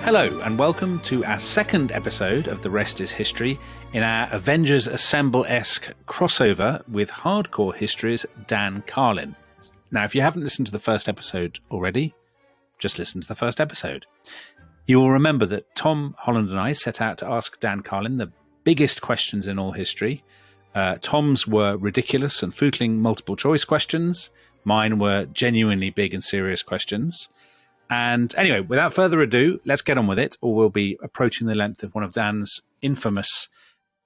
Hello and welcome to our second episode of the Rest Is History in our Avengers Assemble-esque crossover with Hardcore History's Dan Carlin. Now, if you haven't listened to the first episode already, just listen to the first episode. You will remember that Tom Holland and I set out to ask Dan Carlin the biggest questions in all history. Tom's were ridiculous and footling multiple choice questions. Mine were genuinely big and serious questions. And anyway, without further ado, let's get on with it, or we'll be approaching the length of one of Dan's infamous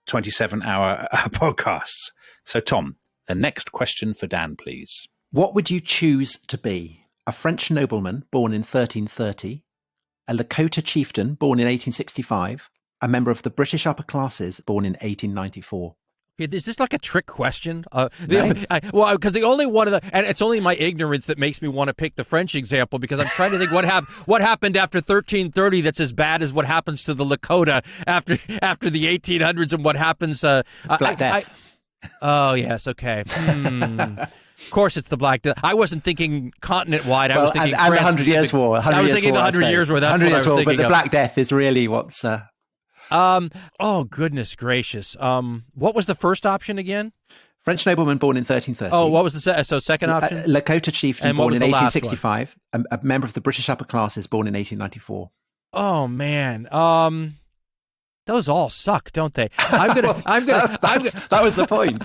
27-hour podcasts. So, Tom, the next question for Dan, please. What would you choose to be? A French nobleman born in 1330, a Lakota chieftain born in 1865, a member of the British upper classes born in 1894? Is this like a trick question? No. Because the only one of the, and it's only my ignorance that makes me want to pick the French example, because I'm trying to think what happened after 1330 that's as bad as what happens to the Lakota after the 1800s, and what happens. Black Death. Oh yes, okay. Of course, it's the Black Death. I wasn't thinking continent-wide. I was thinking and the 100 Years' War. I was thinking the 100 Years' War. That's what I was thinking. But the Black Death is really what's. Oh, goodness gracious. What was the first option again? French nobleman born in 1330. Oh, what was the second option? Lakota chieftain born in 1865. A member of the British upper classes born in 1894. Oh, man. Those all suck, don't they? That was the point.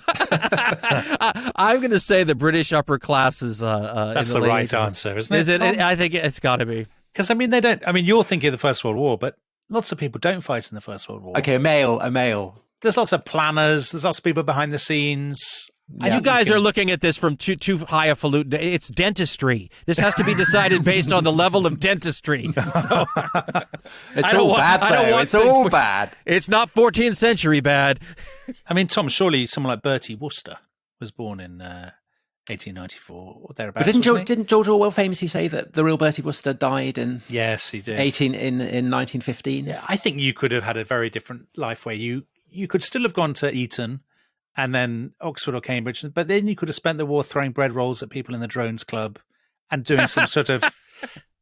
I'm gonna say the British upper classes. That's the right answer, isn't it? Is it? I think it's got to be. Because they don't. You're thinking of the First World War, but lots of people don't fight in the First World War. Okay, a male. There's lots of planners. There's lots of people behind the scenes. And you guys are looking at this from too high a falutin. It's dentistry. This has to be decided based on the level of dentistry. It's all bad. It's all bad. It's not 14th century bad. Tom, surely someone like Bertie Wooster was born in 1894 or thereabouts. But didn't George Orwell famously say that the real Bertie Wooster died in? Yes, he did. in 1915. Yeah, I think you could have had a very different life where you could still have gone to Eton and then Oxford or Cambridge, but then you could have spent the war throwing bread rolls at people in the Drones Club and doing some sort of.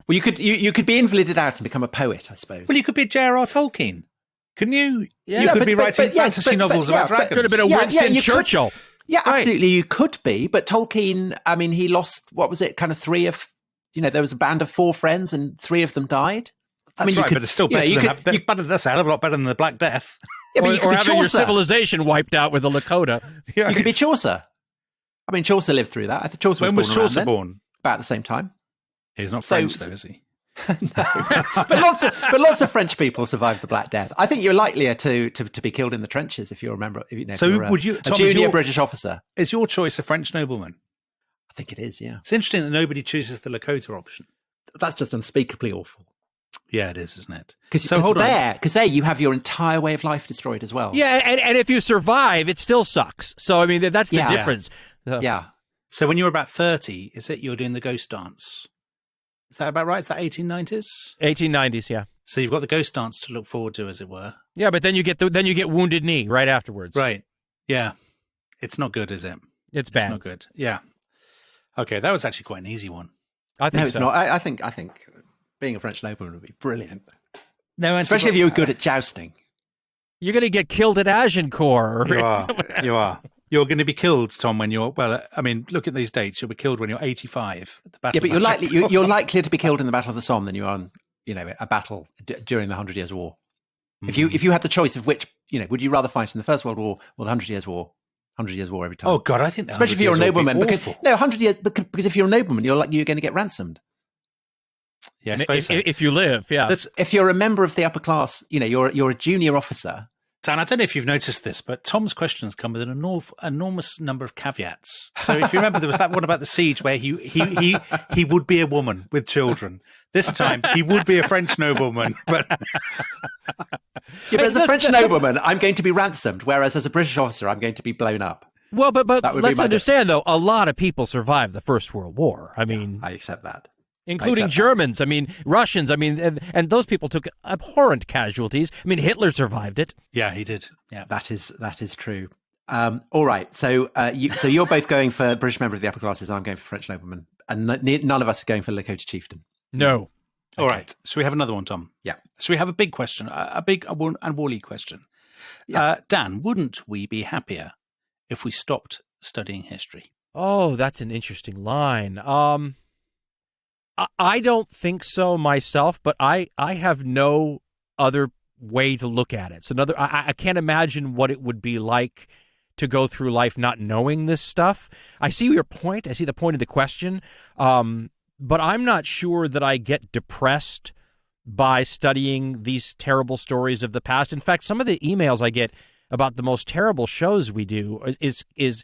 Well, you could be invalided out and become a poet, I suppose. Well, you could be J.R.R. Tolkien, couldn't you? Yeah, you could be writing fantasy novels about dragons. Could have been a Winston Churchill. Yeah, absolutely, you could be. But Tolkien, he lost, what was it, kind of three of, there was a band of 4 friends and 3 of them died. That's right, but it's still better that's a hell of a lot better than the Black Death. Yeah, but or having your civilization wiped out with the Lakota. You could be Chaucer. Chaucer lived through that. I think Chaucer when was Chaucer born? About the same time. He's not French, though, is he? No, but lots of French people survived the Black Death. I think you're likelier to be killed in the trenches if you remember. Would you, Tom, a junior British officer? Is your choice a French nobleman? I think it is. Yeah, it's interesting that nobody chooses the Lakota option. That's just unspeakably awful. Yeah, it is, isn't it? Because there you have your entire way of life destroyed as well. Yeah, and if you survive, it still sucks. So that's the difference. Yeah. So when you're about 30, is it you're doing the ghost dance? Is that about right? Is that 1890s? 1890s, yeah. So you've got the ghost dance to look forward to, as it were. Yeah, but then you get Wounded Knee right afterwards. Right. Yeah. It's not good, is it? It's bad. It's not good. Yeah. Okay, that was actually quite an easy one. I think no, it's not. I think being a French nobleman would be brilliant. No, especially if you were good at jousting. You're going to get killed at Agincourt. You are. You're going to be killed, Tom, when you're. Well, look at these dates. You'll be killed when you're 85 at the battle. Yeah, but you're likelier to be killed in the Battle of the Somme than you are on, a battle during the 100 Years' War. Mm-hmm. If you had the choice of which, would you rather fight in the First World War or the 100 Years' War? 100 Years' War every time. Oh God, I think especially if you're a nobleman. 100 years because if you're a nobleman, you're going to get ransomed. Yeah, I suppose so. If you live, yeah. If you're a member of the upper class, you're a junior officer. Dan, I don't know if you've noticed this, but Tom's questions come with an enormous number of caveats. So if you remember, there was that one about the siege where he would be a woman with children. This time, he would be a French nobleman. But as a French nobleman, I'm going to be ransomed, whereas as a British officer, I'm going to be blown up. Well, but let's understand, though, a lot of people survived the First World War. I accept that. Including Germans, Russians, and those people took abhorrent casualties. Hitler survived it. Yeah, he did. Yeah, that is true. All right, so you're both going for British member of the upper classes. I'm going for French nobleman, and none of us are going for Lakota chieftain. No. All right. So we have another one, Tom. Yeah. So we have a big question, a big and woolly question. Yeah. Dan, wouldn't we be happier if we stopped studying history? Oh, that's an interesting line. I don't think so myself, but I have no other way to look at it. So I can't imagine what it would be like to go through life not knowing this stuff. I see your point. I see the point of the question. But I'm not sure that I get depressed by studying these terrible stories of the past. In fact, some of the emails I get about the most terrible shows we do is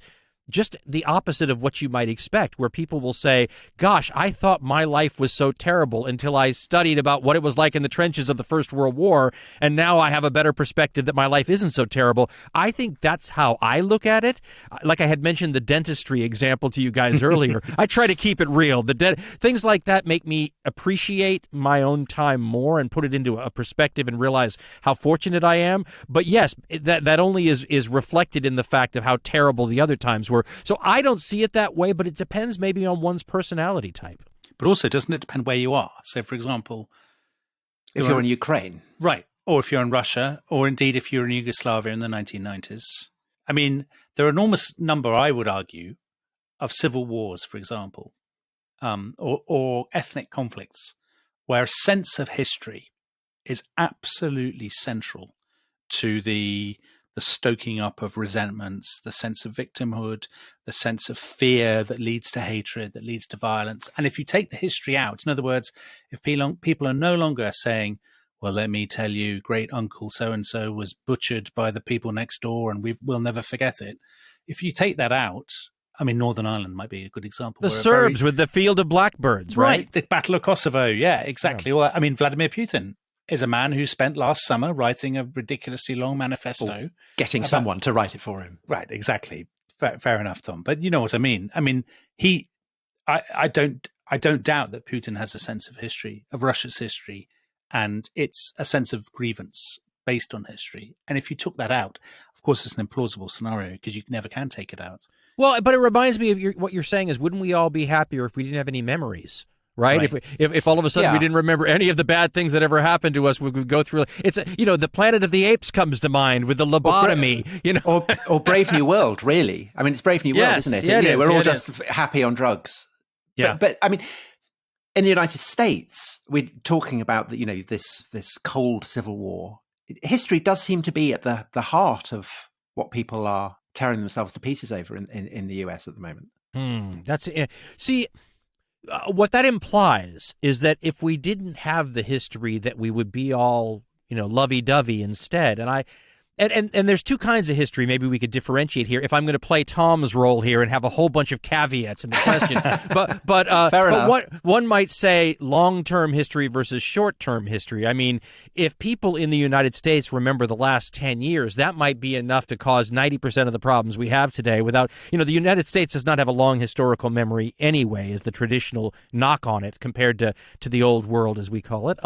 just the opposite of what you might expect, where people will say, gosh, I thought my life was so terrible until I studied about what it was like in the trenches of the First World War, and now I have a better perspective that my life isn't so terrible. I think that's how I look at it. Like I had mentioned the dentistry example to you guys earlier. I try to keep it real. Things like that make me appreciate my own time more and put it into a perspective and realize how fortunate I am. But yes, that only is reflected in the fact of how terrible the other times were. So I don't see it that way, but it depends maybe on one's personality type. But also, doesn't it depend where you are? So, for example, if you're in Ukraine. Right. Or if you're in Russia, or indeed if you're in Yugoslavia in the 1990s. I mean, there are an enormous number, I would argue, of civil wars, for example, or ethnic conflicts, where a sense of history is absolutely central to the stoking up of resentments, the sense of victimhood, the sense of fear that leads to hatred, that leads to violence. And if you take the history out, in other words, if people are no longer saying, well, let me tell you, great uncle so-and-so was butchered by the people next door and we'll never forget it. If you take that out, I mean, Northern Ireland might be a good example. The Serbs with the Field of Blackbirds, right? The Battle of Kosovo. Yeah, exactly. Yeah. Well, I mean, Vladimir Putin is a man who spent last summer writing a ridiculously long manifesto. Getting someone to write it for him. Right, exactly. Fair enough, Tom. But you know what I mean. I mean, I don't doubt that Putin has a sense of history, of Russia's history, and it's a sense of grievance based on history. And if you took that out, of course, it's an implausible scenario because you never can take it out. Well, but it reminds me of what you're saying is, wouldn't we all be happier if we didn't have any memories? Right? If all of a sudden we didn't remember any of the bad things that ever happened to us, we would go through. It's the Planet of the Apes comes to mind with the lobotomy, or Brave New World. Really, I mean, it's Brave New World, isn't it? Yeah, we're all just happy on drugs. Yeah, but I mean, in the United States, we're talking about this cold civil war. History does seem to be at the heart of what people are tearing themselves to pieces over in the US at the moment. See. What that implies is that if we didn't have the history, that we would be all, lovey-dovey instead. And there's two kinds of history maybe we could differentiate here. If I'm going to play Tom's role here and have a whole bunch of caveats in the question, but one might say long-term history versus short-term history. I mean, if people in the United States remember the last 10 years, that might be enough to cause 90% of the problems we have today without, the United States does not have a long historical memory anyway, is the traditional knock on it compared to the old world, as we call it.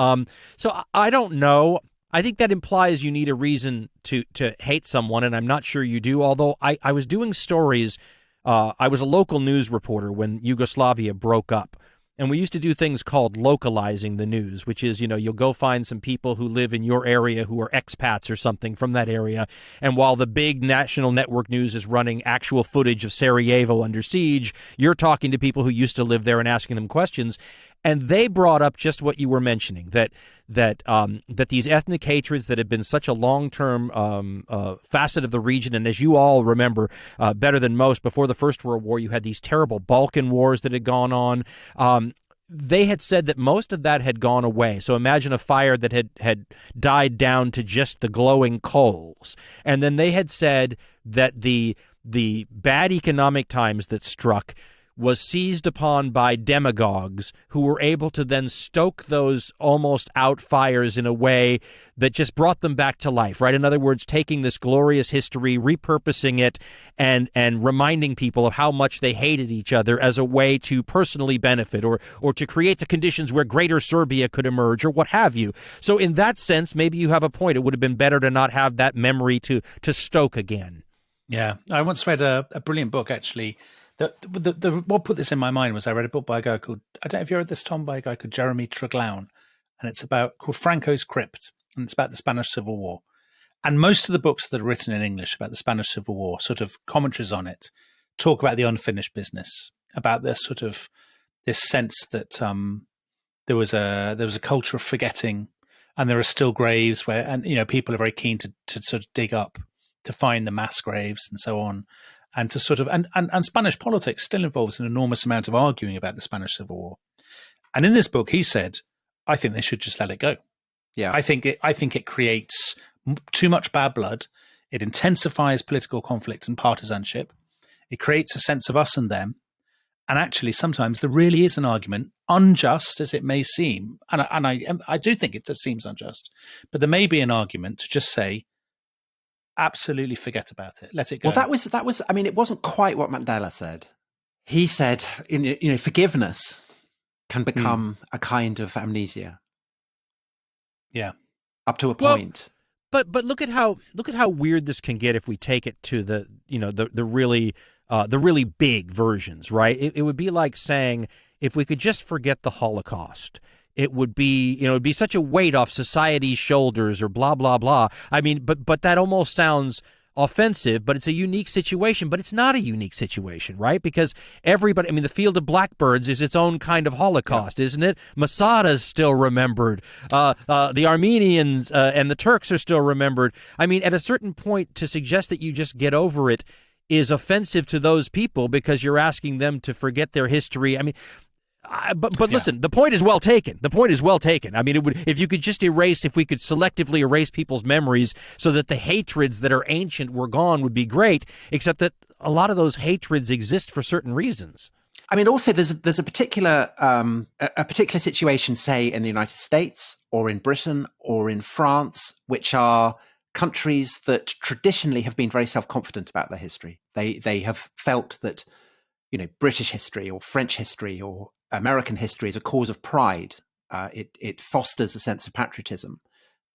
So I don't know. I think that implies you need a reason to hate someone, and I'm not sure you do, although I was doing stories. I was a local news reporter when Yugoslavia broke up, and we used to do things called localizing the news, which is, you'll go find some people who live in your area who are expats or something from that area, and while the big national network news is running actual footage of Sarajevo under siege, you're talking to people who used to live there and asking them questions. And they brought up just what you were mentioning, that these ethnic hatreds that have been such a long-term facet of the region, and as you all remember better than most, before the First World War, you had these terrible Balkan wars that had gone on. They had said that most of that had gone away. So imagine a fire that had died down to just the glowing coals. And then they had said that the bad economic times that struck was seized upon by demagogues who were able to then stoke those almost out fires in a way that just brought them back to life, right? In other words, taking this glorious history, repurposing it, and reminding people of how much they hated each other as a way to personally benefit or to create the conditions where greater Serbia could emerge or what have you. So in that sense, maybe you have a point. It would have been better to not have that memory to stoke again. Yeah. I once read a brilliant book, actually. What put this in my mind was I read a book by a guy called, I don't know if you read this, Tom, by a guy called Jeremy Truglaun, and it's called Franco's Crypt, and it's about the Spanish Civil War. And most of the books that are written in English about the Spanish Civil War, sort of commentaries on it, talk about the unfinished business, about this sort of this sense that there was a culture of forgetting, and there are still graves where, and people are very keen to sort of dig up to find the mass graves and so on, and to sort of and Spanish politics still involves an enormous amount of arguing about the Spanish Civil War. And in this book, he said, "I think they should just let it go. Yeah, I think it creates too much bad blood. It intensifies political conflict and partisanship. It creates a sense of us and them. And actually, sometimes there really is an argument, unjust as it may seem, and I do think it seems unjust, but there may be an argument to just say, absolutely forget about it, let it go." Well, that was. I mean, it wasn't quite what Mandela said. He said, forgiveness can become a kind of amnesia. Yeah, up to a point. But look at how weird this can get if we take it to the really big versions, right? It would be like saying, if we could just forget the Holocaust, it would be, it'd be such a weight off society's shoulders, or blah, blah, blah. I mean, but that almost sounds offensive, but it's a unique situation. But it's not a unique situation, right? Because everybody, the Field of Blackbirds is its own kind of Holocaust, isn't it? Masada's still remembered. The Armenians and the Turks are still remembered. I mean, at a certain point, to suggest that you just get over it is offensive to those people because you're asking them to forget their history. I mean, but listen, the point is well taken. The point is well taken. I mean, if we could selectively erase people's memories so that the hatreds that are ancient were gone, would be great, except that a lot of those hatreds exist for certain reasons. I mean, also there's a particular situation, say in the United States or in Britain or in France, which are countries that traditionally have been very self-confident about their history. They have felt that, British history or French history or American history is a cause of pride. It fosters a sense of patriotism,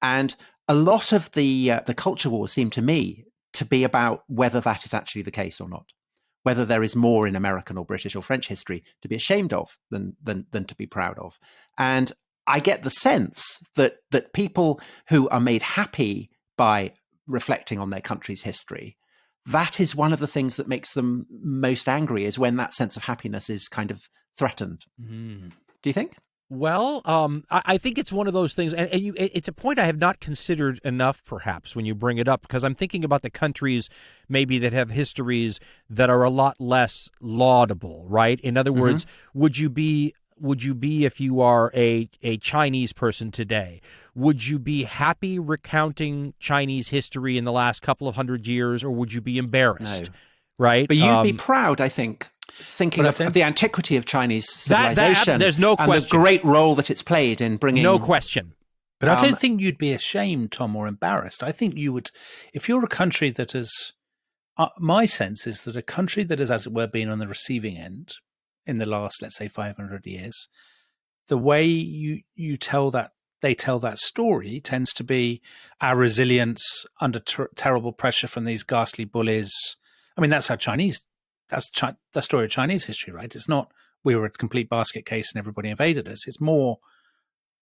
and a lot of the culture wars seem to me to be about whether that is actually the case or not. Whether there is more in American or British or French history to be ashamed of than to be proud of. And I get the sense that people who are made happy by reflecting on their country's history, that is one of the things that makes them most angry, is when that sense of happiness is kind of threatened. Do you think? Well, I think it's one of those things, and it's a point I have not considered enough, perhaps, when you bring it up, because I'm thinking about the countries maybe that have histories that are a lot less laudable, right? In other words, would you be, if you are a Chinese person today, would you be happy recounting Chinese history in the last couple of hundred years, or would you be embarrassed? No. Right? But you'd be proud, I think, thinking of the antiquity of Chinese civilization. There's no question. And the great role that it's played in bringing... No question. But I don't think you'd be ashamed, Tom, or embarrassed. I think you would, if you're a country that has... my sense is that a country that has, as it were, been on the receiving end in the last, let's say, 500 years, the way you tell that, they tell that story tends to be our resilience under terrible pressure from these ghastly bullies. I mean, that's the story of Chinese history, right? It's not we were a complete basket case and everybody invaded us. It's more,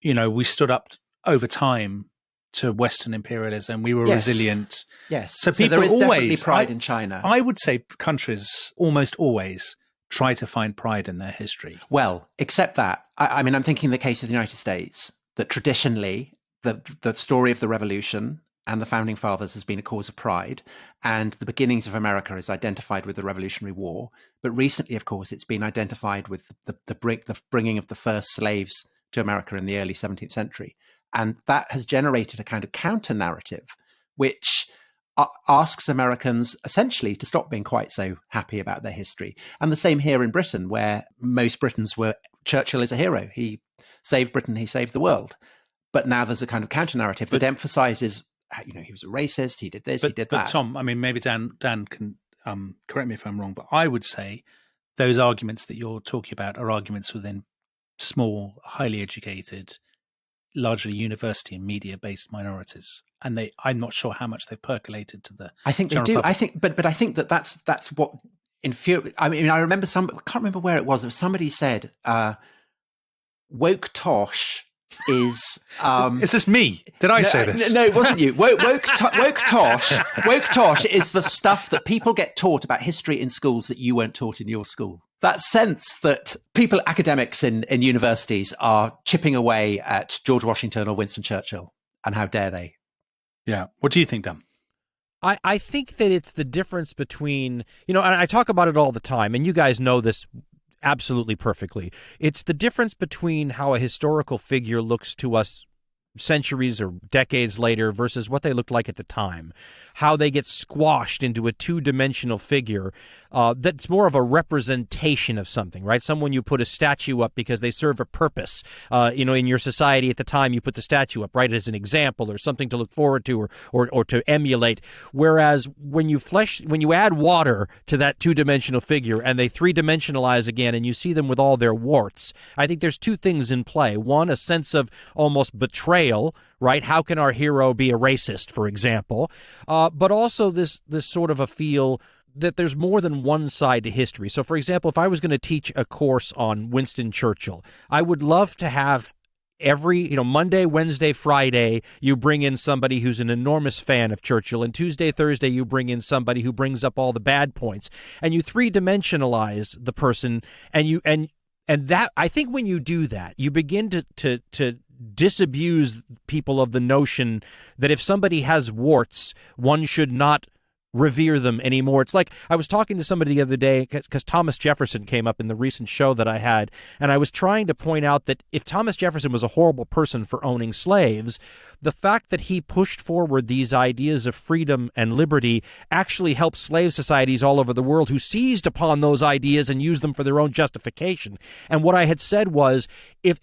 we stood up over time to Western imperialism. We were resilient. Yes. So people there is always, definitely pride in China. I would say countries almost always try to find pride in their history. Well, except that, I mean, I'm thinking the case of the United States, that traditionally the story of the revolution and the founding fathers has been a cause of pride, and the beginnings of America is identified with the Revolutionary War. But recently, of course, it's been identified with the bringing of the first slaves to America in the early 17th century. And that has generated a kind of counter narrative, which asks Americans essentially to stop being quite so happy about their history. And the same here in Britain, where most Britons were, Churchill is a hero. He saved Britain, he saved the world. But now there's a kind of counter narrative that emphasizes, he was a racist, he did this, he did that. But Tom, I mean, maybe Dan can correct me if I'm wrong, but I would say those arguments that you're talking about are arguments within small, highly educated, largely university and media-based minorities, and I'm not sure how much they've percolated to the. I think they do. Public. But I think that's what infuriates. I mean, I remember I can't remember where it was. Somebody said, "Woke tosh is is this me? Did I say this? No, it wasn't you. Woke tosh is the stuff that people get taught about history in schools that you weren't taught in your school. That sense that people, academics in universities, are chipping away at George Washington or Winston Churchill, and how dare they? Yeah. What do you think, Dan? I think that it's the difference between, and I talk about it all the time, and you guys know this absolutely perfectly. It's the difference between how a historical figure looks to us centuries or decades later versus what they looked like at the time, how they get squashed into a two-dimensional figure that's more of a representation of something, right? Someone you put a statue up because they serve a purpose. In your society at the time, you put the statue up, right, as an example or something to look forward to or to emulate. Whereas when you add water to that two-dimensional figure and they three-dimensionalize again and you see them with all their warts, I think there's two things in play. One, a sense of almost betrayal, right? How can our hero be a racist, for example? But also this sort of a feel that there's more than one side to history. So, for example, if I was going to teach a course on Winston Churchill, I would love to have every, Monday, Wednesday, Friday, you bring in somebody who's an enormous fan of Churchill, and Tuesday, Thursday, you bring in somebody who brings up all the bad points, and you three-dimensionalize the person, and that, I think when you do that, you begin to disabuse people of the notion that if somebody has warts, one should not revere them anymore. It's like I was talking to somebody the other day because Thomas Jefferson came up in the recent show that I had, and I was trying to point out that if Thomas Jefferson was a horrible person for owning slaves, the fact that he pushed forward these ideas of freedom and liberty actually helped slave societies all over the world who seized upon those ideas and used them for their own justification. And what I had said was,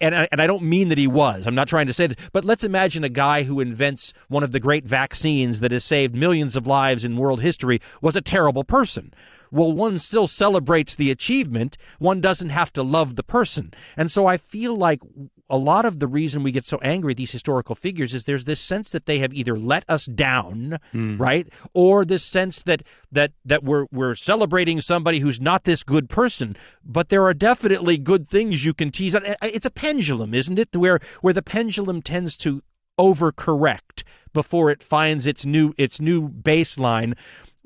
and I don't mean that he was, I'm not trying to say this, but let's imagine a guy who invents one of the great vaccines that has saved millions of lives in world history was a terrible person. Well, one still celebrates the achievement. One doesn't have to love the person. And so I feel like a lot of the reason we get so angry at these historical figures is there's this sense that they have either let us down, right? Or this sense that we're celebrating somebody who's not this good person. But there are definitely good things you can tease. It's a pendulum, isn't it? Where the pendulum tends to overcorrect before it finds its new baseline.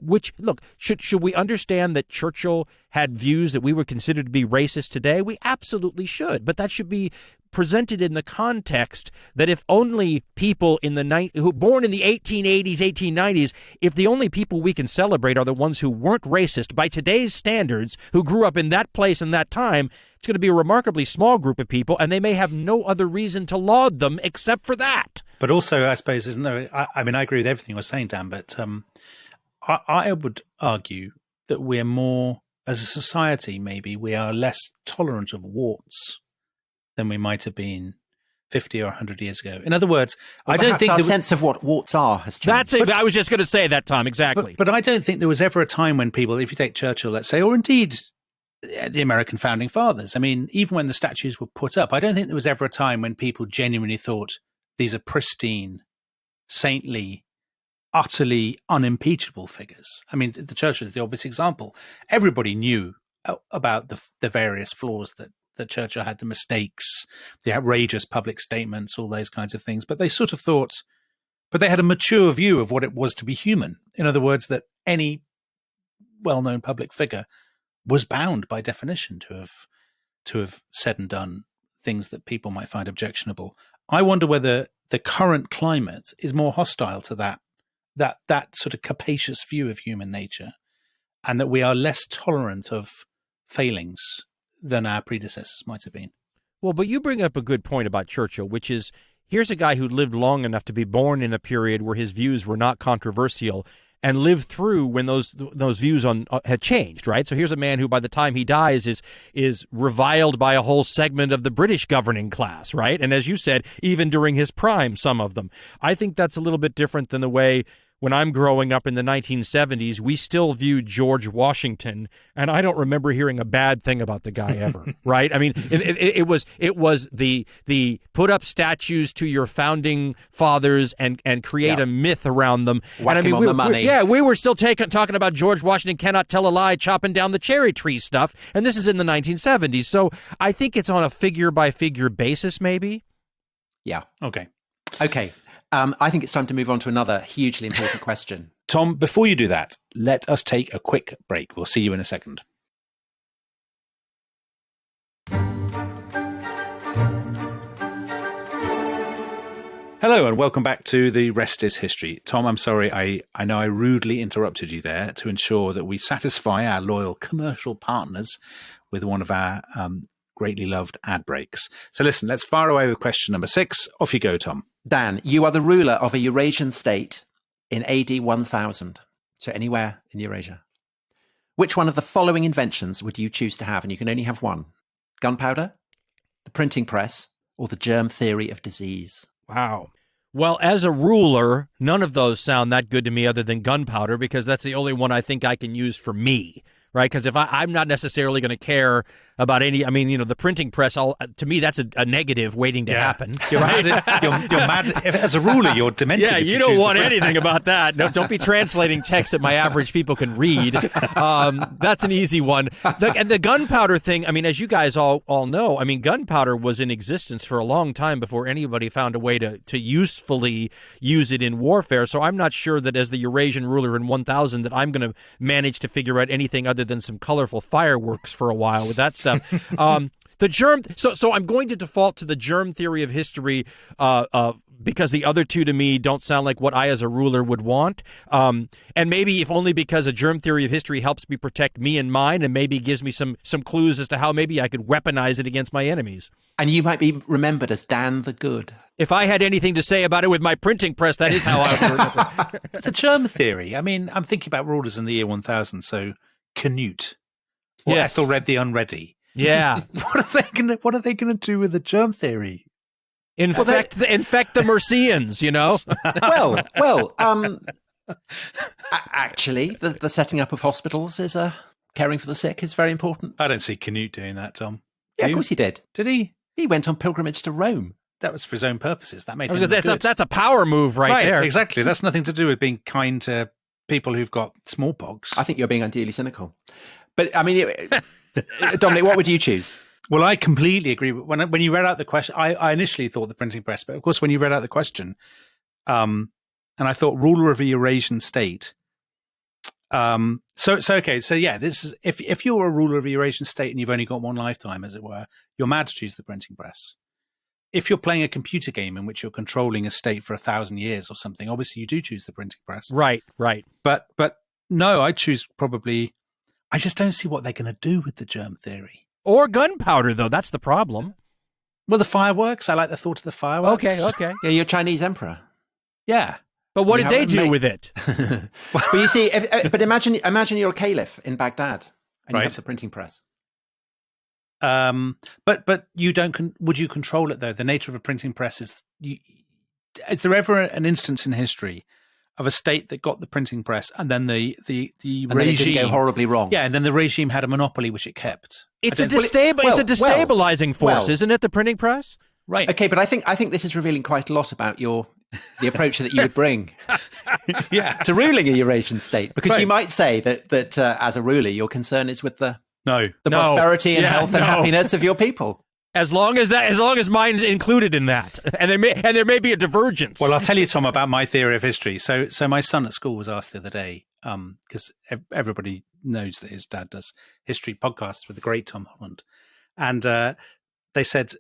Which, look, should we understand that Churchill had views that we would consider to be racist today? We absolutely should, but that should be presented in the context that if only people who born in the 1880s, 1890s, if the only people we can celebrate are the ones who weren't racist by today's standards, who grew up in that place and that time, it's going to be a remarkably small group of people, and they may have no other reason to laud them except for that. But also, I suppose, isn't there? I mean, I agree with everything you're saying, Dan, but I would argue that we're more, as a society, maybe we are less tolerant of warts than we might have been 50 or 100 years ago. In other words, I don't think our sense of what warts are has changed. That's it. I was just going to say that, Tom. Exactly. But I don't think there was ever a time when people, if you take Churchill, let's say, or indeed the American founding fathers, I mean, even when the statues were put up, I don't think there was ever a time when people genuinely thought these are pristine, saintly, utterly unimpeachable figures. I mean, the Churchill is the obvious example. Everybody knew about the various flaws that Churchill had, the mistakes, the outrageous public statements, all those kinds of things. But they sort of thought, but they had a mature view of what it was to be human. In other words, that any well-known public figure was bound by definition to have said and done things that people might find objectionable. I wonder whether the current climate is more hostile to that sort of capacious view of human nature, and that we are less tolerant of failings than our predecessors might have been. Well, but you bring up a good point about Churchill, which is, here's a guy who lived long enough to be born in a period where his views were not controversial and lived through when those views had changed, right? So here's a man who, by the time he dies, is reviled by a whole segment of the British governing class, right? And as you said, even during his prime, some of them. I think that's a little bit different than the way when I'm growing up in the 1970s, we still viewed George Washington, and I don't remember hearing a bad thing about the guy ever, right? I mean, it was the put up statues to your founding fathers and create a myth around them. Whack and I mean, him on the money. we were still talking about George Washington cannot tell a lie, chopping down the cherry tree stuff, and this is in the 1970s. So I think it's on a figure by figure basis, maybe. Yeah. Okay. Okay. I think it's time to move on to another hugely important question. Tom, before you do that, let us take a quick break. We'll see you in a second. Hello and welcome back to the Rest Is History. Tom, I'm sorry, I know I rudely interrupted you there to ensure that we satisfy our loyal commercial partners with one of our greatly loved ad breaks. So listen, let's fire away with question number 6. Off you go, Tom. Dan, you are the ruler of a Eurasian state in AD 1000, so anywhere in Eurasia. Which one of the following inventions would you choose to have? And you can only have one. Gunpowder, the printing press, or the germ theory of disease? Wow. Well, as a ruler, none of those sound that good to me other than gunpowder, because that's the only one I think I can use for me, right? Because if I'm not necessarily going to care about any, I mean, the printing press, to me, that's a negative waiting to happen. You're mad. You're mad. As a ruler, you're demented. Yeah, you don't want anything about that. No, don't be translating text that my average people can read. That's an easy one. And the gunpowder thing, I mean, as you guys all know, I mean, gunpowder was in existence for a long time before anybody found a way to usefully use it in warfare. So I'm not sure that as the Eurasian ruler in 1000 that I'm going to manage to figure out anything other than some colorful fireworks for a while with that stuff. The germ. So I'm going to default to the germ theory of history because the other two to me don't sound like what I as a ruler would want. And maybe if only because a germ theory of history helps me protect me and mine, and maybe gives me some clues as to how maybe I could weaponize it against my enemies. And you might be remembered as Dan the Good. If I had anything to say about it with my printing press, that is how I would remember. The germ theory. I mean, I'm thinking about rulers in the year 1000. So Canute or Ethelred the Unready. Yeah. What are they gonna do with the germ theory? Infect the Mercians, Well, actually, the setting up of hospitals is caring for the sick is very important. I don't see Canute doing that, Tom. Yeah, of course he did. Did he? He went on pilgrimage to Rome. That was for his own purposes. That made him good. That's a power move right there. Exactly. That's nothing to do with being kind to people who've got smallpox. I think you're being unduly cynical. But I mean, Dominic, what would you choose? Well, I completely agree. When you read out the question, I initially thought the printing press, but of course, when you read out the question, and I thought ruler of a Eurasian state. So yeah, this is if you're a ruler of a Eurasian state and you've only got one lifetime, as it were, you're mad to choose the printing press. If you're playing a computer game in which you're controlling a state for 1,000 years or something, obviously you do choose the printing press. Right. But no, I choose probably. I just don't see what they're going to do with the germ theory. Or gunpowder, though. That's the problem. Well, the fireworks. I like the thought of the fireworks. Okay. Yeah, you're Chinese emperor. Yeah. But what did they do with it? But you see, but imagine you're a caliph in Baghdad and you have the printing press. But you don't. Would you control it though? The nature of a printing press is. Is there ever an instance in history of a state that got the printing press and then the and regime then it didn't go horribly wrong? Yeah, and then the regime had a monopoly which it kept. It's a destabilizing force, isn't it? The printing press, right? Okay, but I think this is revealing quite a lot about the approach that you would bring, to ruling a Eurasian state, because you might say that as a ruler, your concern is with the prosperity and health and happiness of your people. As long as mine's included in that, and there may be a divergence. Well, I'll tell you, Tom, about my theory of history. So my son at school was asked the other day, because everybody knows that his dad does history podcasts with the great Tom Holland, and they said,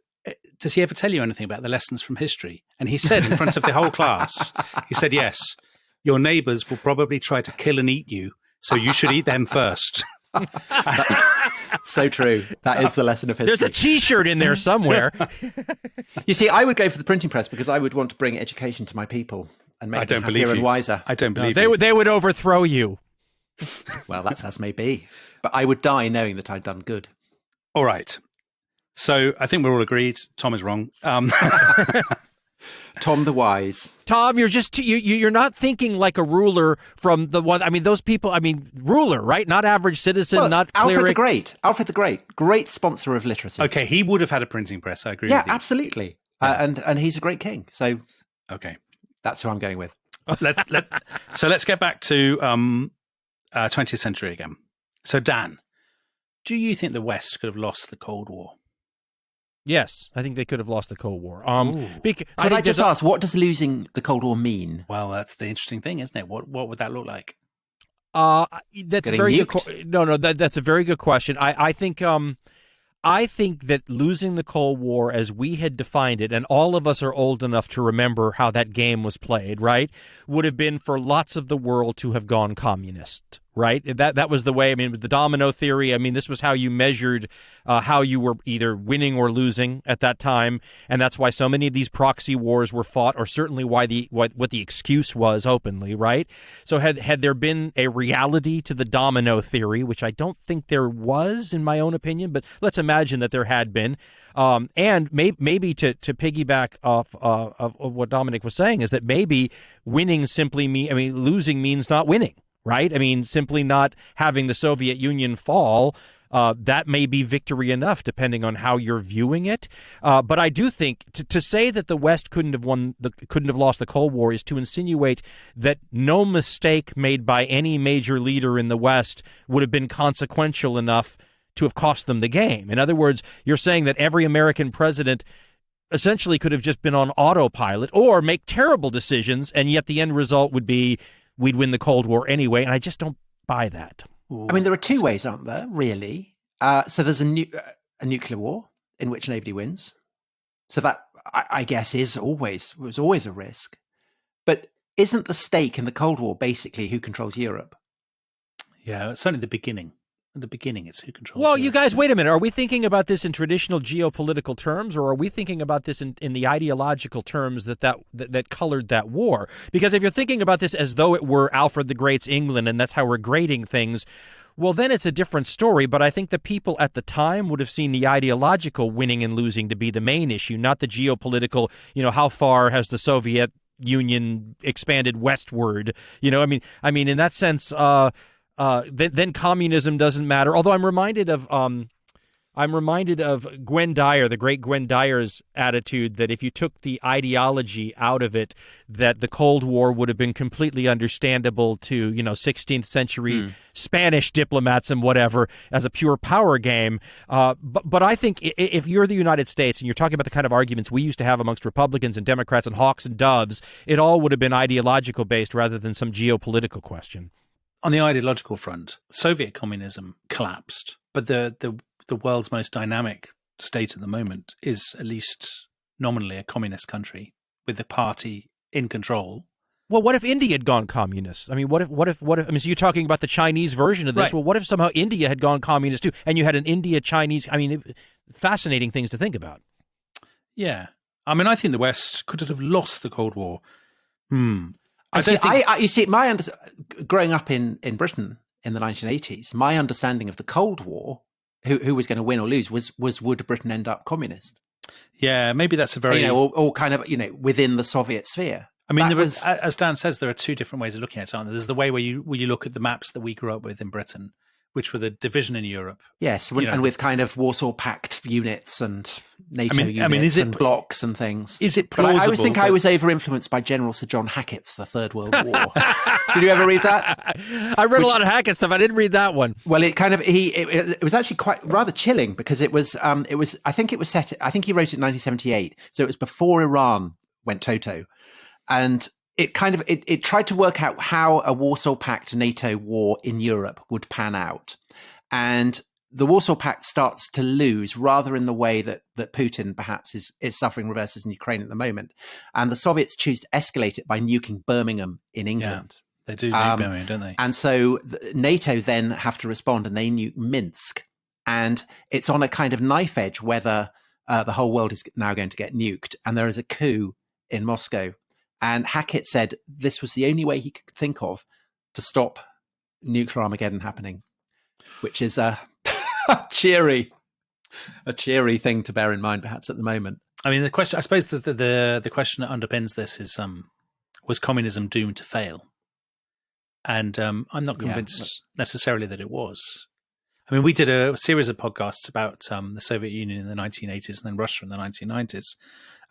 "Does he ever tell you anything about the lessons from history?" And he said in front of the whole class, he said, "Yes, your neighbours will probably try to kill and eat you, so you should eat them first." So true. That is the lesson of history. There's a T-shirt in there somewhere. You see, I would go for the printing press because I would want to bring education to my people and make them happier and wiser. I don't believe you. They would overthrow you. Well, that's as may be. But I would die knowing that I'd done good. All right. So I think we're all agreed. Tom is wrong. Tom the Wise. Tom, you're just you're not thinking like a ruler from the one. I mean, those people. I mean, ruler, right? Not average citizen. Not cleric. Alfred the Great, great sponsor of literacy. Okay, he would have had a printing press. I agree. Yeah, with you. Absolutely. Yeah. And he's a great king. So okay, that's who I'm going with. So let's get back to 20th century again. So Dan, do you think the West could have lost the Cold War? Yes, I think they could have lost the Cold War. Could I just ask, what does losing the Cold War mean? Well, that's the interesting thing, isn't it? What would that look like? That's Getting a very nuked? good. No, that's a very good question. I think that losing the Cold War as we had defined it, and all of us are old enough to remember how that game was played, right, would have been for lots of the world to have gone communist, right? That was the way. I mean, with the domino theory, I mean, this was how you measured how you were either winning or losing at that time, and that's why so many of these proxy wars were fought, or certainly why what the excuse was openly, right? So had there been a reality to the domino theory, which I don't think there was, in my own opinion, but let's imagine that there had been, and maybe to piggyback off of what Dominic was saying, is that maybe winning simply losing means not winning. Right? I mean, simply not having the Soviet Union fall, that may be victory enough, depending on how you're viewing it. But I do think to say that the West couldn't have lost the Cold War is to insinuate that no mistake made by any major leader in the West would have been consequential enough to have cost them the game. In other words, you're saying that every American president essentially could have just been on autopilot or make terrible decisions, and yet the end result would be we'd win the Cold War anyway, and I just don't buy that. Ooh, I mean, there are two ways, aren't there, really? So there's a nuclear war in which nobody wins. So that, I guess, was always a risk. But isn't the stake in the Cold War basically who controls Europe? Yeah, it's only the beginning. At the beginning, it's who controls Well, Europe. you guys, wait a minute. Are we thinking about this in traditional geopolitical terms, or are we thinking about this in the ideological terms that colored that war? Because if you're thinking about this as though it were Alfred the Great's England and that's how we're grading things, well, then it's a different story. But I think the people at the time would have seen the ideological winning and losing to be the main issue, not the geopolitical, how far has the Soviet Union expanded westward? I mean, in that sense, then communism doesn't matter. Although I'm reminded of Gwen Dyer, the great Gwen Dyer's attitude that if you took the ideology out of it, that the Cold War would have been completely understandable to 16th century Spanish diplomats and whatever as a pure power game. But I think if you're the United States and you're talking about the kind of arguments we used to have amongst Republicans and Democrats and hawks and doves, it all would have been ideological based rather than some geopolitical question. On the ideological front, Soviet communism collapsed, but the world's most dynamic state at the moment is at least nominally a communist country with the party in control. Well, what if India had gone communist? I mean, what if? I mean, so you're talking about the Chinese version of this. Right. Well, what if somehow India had gone communist too, and you had an India-Chinese? I mean, fascinating things to think about. Yeah, I mean, I think the West could have lost the Cold War. You see, growing up in Britain in the 1980s, my understanding of the Cold War, who was going to win or lose, was would Britain end up communist? Yeah, maybe that's a very or kind of within the Soviet sphere. I mean, as Dan says, there are two different ways of looking at it, aren't there? There's the way where you look at the maps that we grew up with in Britain, which were the division in Europe. Yes, and with kind of Warsaw Pact units and NATO units and blocks and things. Is it plausible? But I always think I was over-influenced by General Sir John Hackett's The Third World War. Did you ever read that? I read a lot of Hackett stuff. I didn't read that one. Well, it was actually quite rather chilling because it was I think he wrote it in 1978, so it was before Iran went toto, and it kind of it tried to work out how a Warsaw Pact NATO war in Europe would pan out. And the Warsaw Pact starts to lose rather in the way that Putin perhaps is suffering reverses in Ukraine at the moment. And the Soviets choose to escalate it by nuking Birmingham in England. Yeah, they do nuke Birmingham, don't they? And so NATO then have to respond and they nuke Minsk. And it's on a kind of knife edge whether the whole world is now going to get nuked. And there is a coup in Moscow. And Hackett said this was the only way he could think of to stop nuclear Armageddon happening, which is a cheery thing to bear in mind, perhaps at the moment. I mean, the question, I suppose, the question that underpins this is: was communism doomed to fail? And I'm not convinced necessarily that it was. I mean, we did a series of podcasts about the Soviet Union in the 1980s and then Russia in the 1990s.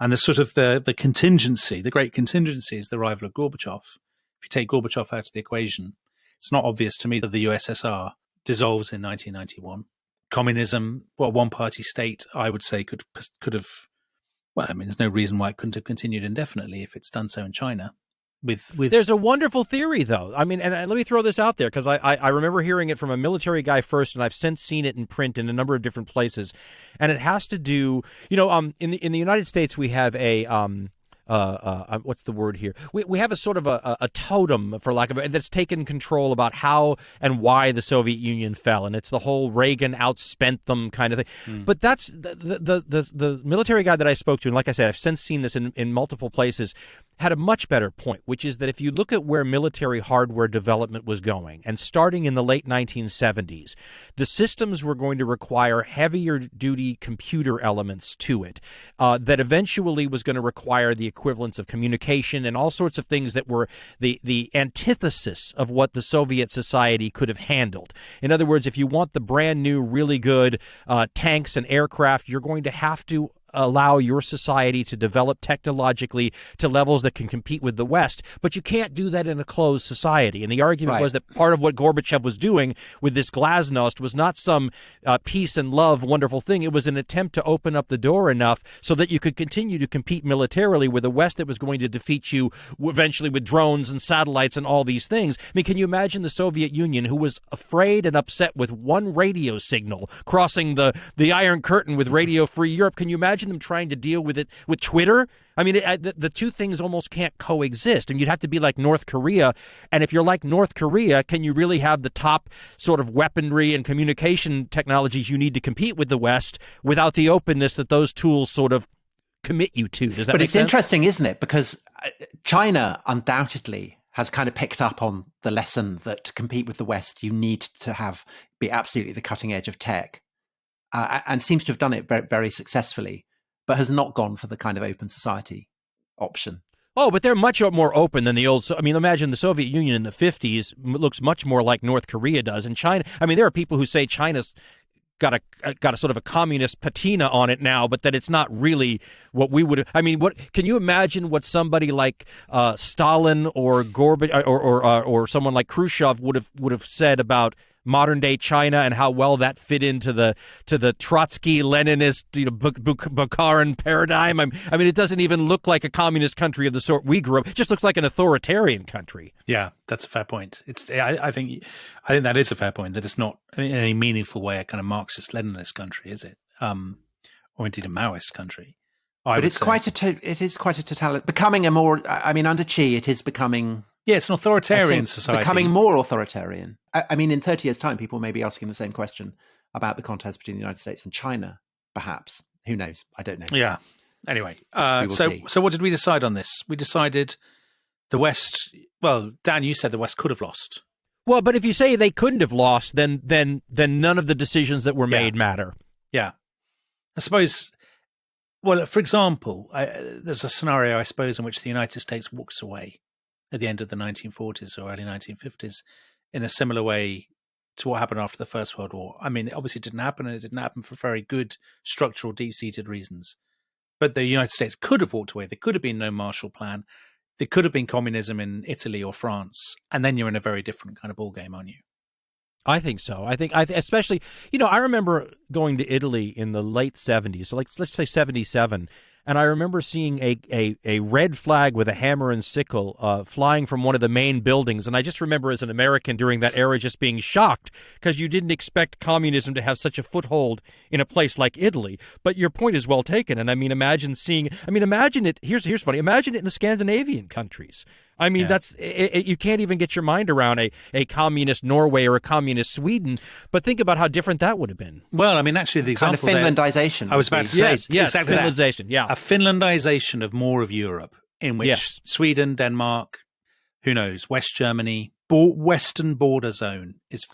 And the sort of the contingency, the great contingency is the arrival of Gorbachev. If you take Gorbachev out of the equation, it's not obvious to me that the USSR dissolves in 1991. communism, well, one-party state, I would say could have. Well, I mean, there's no reason why it couldn't have continued indefinitely if it's done so in China. With There's a wonderful theory, though. I mean, and let me throw this out there, because I remember hearing it from a military guy first, and I've since seen it in print in a number of different places, and it has to do, in the United States we have a what's the word here? We have a sort of a totem, for lack of it, that's taken control about how and why the Soviet Union fell, and it's the whole Reagan outspent them kind of thing. But that's the military guy that I spoke to, and like I said, I've since seen this in multiple places, had a much better point, which is that if you look at where military hardware development was going, and starting in the late 1970s, the systems were going to require heavier duty computer elements to it, that eventually was going to require the equivalence of communication and all sorts of things that were the antithesis of what the Soviet society could have handled. In other words, if you want the brand new, really good tanks and aircraft, you're going to have to allow your society to develop technologically to levels that can compete with the West, but you can't do that in a closed society. And the argument was that part of what Gorbachev was doing with this glasnost was not some peace and love wonderful thing. It was an attempt to open up the door enough so that you could continue to compete militarily with a West that was going to defeat you eventually with drones and satellites and all these things. I mean, can you imagine the Soviet Union, who was afraid and upset with one radio signal crossing the Iron Curtain with Radio Free Europe? Can you imagine them trying to deal with it with Twitter? I mean, the two things almost can't coexist, and you'd have to be like North Korea. And if you're like North Korea, can you really have the top sort of weaponry and communication technologies you need to compete with the West without the openness that those tools sort of commit you to? Does that But make it's sense? interesting, isn't it? Because China undoubtedly has kind of picked up on the lesson that to compete with the West, you need to be absolutely the cutting edge of tech, and seems to have done it very, very successfully, but has not gone for the kind of open society option. Oh, but they're much more open than the old. I mean, imagine the Soviet Union in the 50s looks much more like North Korea does. And China, I mean, there are people who say China's got a sort of a communist patina on it now, but that it's not really what we would. I mean, what can you imagine what somebody like Stalin or Gorbachev or someone like Khrushchev would have said about modern day China and how well that fit into the Trotsky Leninist Bukharin paradigm? I mean, it doesn't even look like a communist country of the sort we grew up. It just looks like an authoritarian country. Yeah, that's a fair point. I think that is a fair point, that it's not in any meaningful way a kind of Marxist Leninist country, is it? Or indeed a Maoist country. But it's quite a totalitarian. Becoming a more. I mean, under Xi, it is becoming. Yeah, it's an authoritarian society. Becoming more authoritarian. I mean, in 30 years' time, people may be asking the same question about the contest between the United States and China, perhaps. Who knows? I don't know. Yeah. Anyway, so what did we decide on this? We decided the West. Well, Dan, you said the West could have lost. Well, but if you say they couldn't have lost, then none of the decisions that were made matter. Yeah. I suppose. Well, for example, there's a scenario, I suppose, in which the United States walks away at the end of the 1940s or early 1950s in a similar way to what happened after the First World War. I mean, it obviously didn't happen, and it didn't happen for very good structural, deep-seated reasons. But the United States could have walked away. There could have been no Marshall Plan. There could have been communism in Italy or France, and then you're in a very different kind of ballgame, aren't you? I think so. I think especially, I remember going to Italy in the late 70s, so let's say 77, and I remember seeing a red flag with a hammer and sickle flying from one of the main buildings. And I just remember as an American during that era just being shocked because you didn't expect communism to have such a foothold in a place like Italy. But your point is well taken. And I mean, imagine it. Here's funny. Imagine it in the Scandinavian countries. I mean, that's you can't even get your mind around a communist Norway or a communist Sweden. But think about how different that would have been. Well, I mean, actually, the example kind of Finlandization. I was about to say, yes, exactly Finlandization. That. Yeah, a Finlandization of more of Europe, in which Sweden, Denmark, who knows, West Germany, Western border zone is.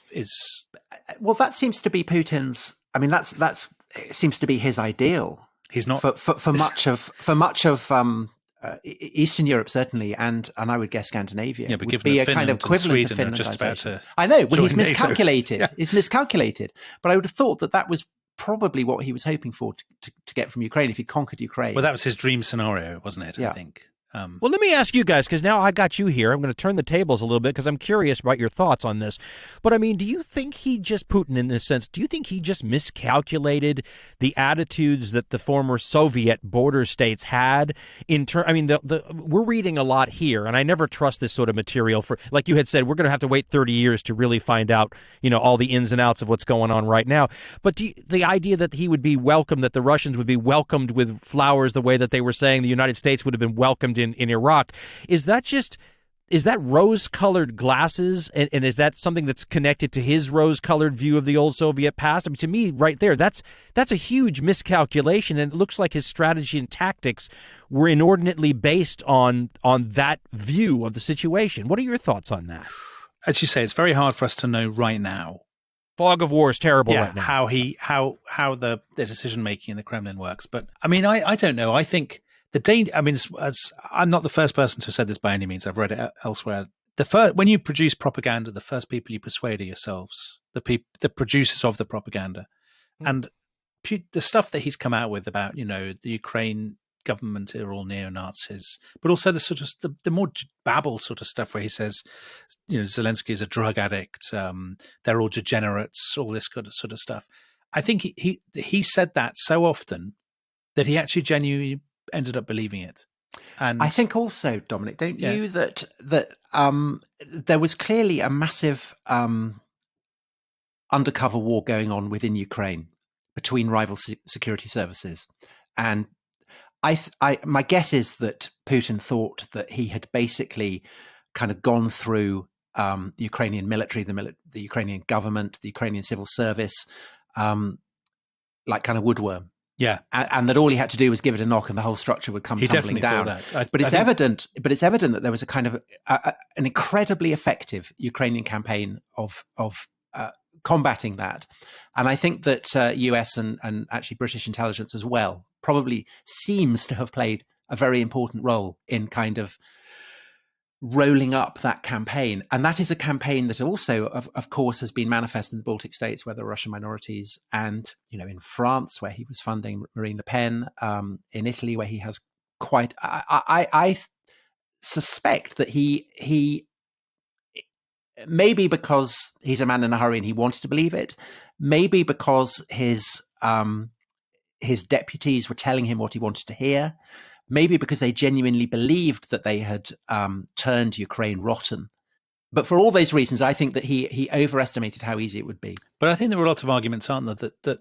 Well, that seems to be Putin's. I mean, that's seems to be his ideal. He's not for much of. Eastern Europe certainly, and I would guess Scandinavia would be a kind of equivalent to Finlandization. I know, well, he's miscalculated. Yeah. It's miscalculated, but I would have thought that was probably what he was hoping for to get from Ukraine if he conquered Ukraine. Well, that was his dream scenario, wasn't it? Yeah. I think. Well, let me ask you guys, because now I got you here. I'm going to turn the tables a little bit because I'm curious about your thoughts on this. But I mean, do you think Putin in this sense, do you think he just miscalculated the attitudes that the former Soviet border states had we're reading a lot here, and I never trust this sort of material for, like you had said, we're going to have to wait 30 years to really find out, all the ins and outs of what's going on right now. But the idea that he would be welcomed, that the Russians would be welcomed with flowers the way that they were saying the United States would have been welcomed in Iraq, is that rose-colored glasses, and is that something that's connected to his rose-colored view of the old Soviet past? I mean, to me, right there, that's a huge miscalculation, and it looks like his strategy and tactics were inordinately based on that view of the situation. What are your thoughts on that? As you say, it's very hard for us to know right now. Fog of war is terrible right now. How the decision making in the Kremlin works, but I mean, I don't know. I think the danger. I mean, as I'm not the first person to have said this by any means. I've read it elsewhere. When you produce propaganda, the first people you persuade are yourselves, the producers of the propaganda, and the stuff that he's come out with about the Ukraine government are all neo-Nazis, but also the sort of the more babble sort of stuff where he says, Zelensky is a drug addict, they're all degenerates, all this kind of sort of stuff. I think he said that so often that he actually genuinely ended up believing it. And I think also, Dominic, don't you, that there was clearly a massive undercover war going on within Ukraine between rival security services, and my guess is that Putin thought that he had basically kind of gone through the Ukrainian military, the Ukrainian government, the Ukrainian civil service, like kind of woodworm. Yeah, and that all he had to do was give it a knock, and the whole structure would come tumbling down. But it's evident that there was a kind of an incredibly effective Ukrainian campaign of combating that, and I think that US and actually British intelligence as well probably seems to have played a very important role in kind of rolling up that campaign. And that is a campaign that also, of course, has been manifest in the Baltic states, where there are Russian minorities, and, in France, where he was funding Marine Le Pen, in Italy, where he has quite, I suspect that he maybe because he's a man in a hurry and he wanted to believe it, maybe because his deputies were telling him what he wanted to hear, maybe because they genuinely believed that they had turned Ukraine rotten. But for all those reasons, I think that he overestimated how easy it would be. But I think there were lots of arguments, aren't there, that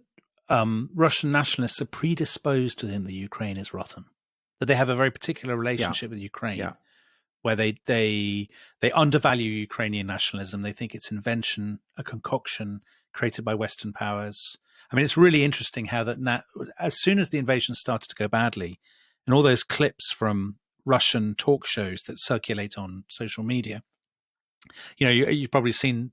Russian nationalists are predisposed to think that Ukraine is rotten, that they have a very particular relationship with Ukraine, where they undervalue Ukrainian nationalism. They think it's invention, a concoction created by Western powers. I mean, it's really interesting how that as soon as the invasion started to go badly, and all those clips from Russian talk shows that circulate on social media, you've probably seen,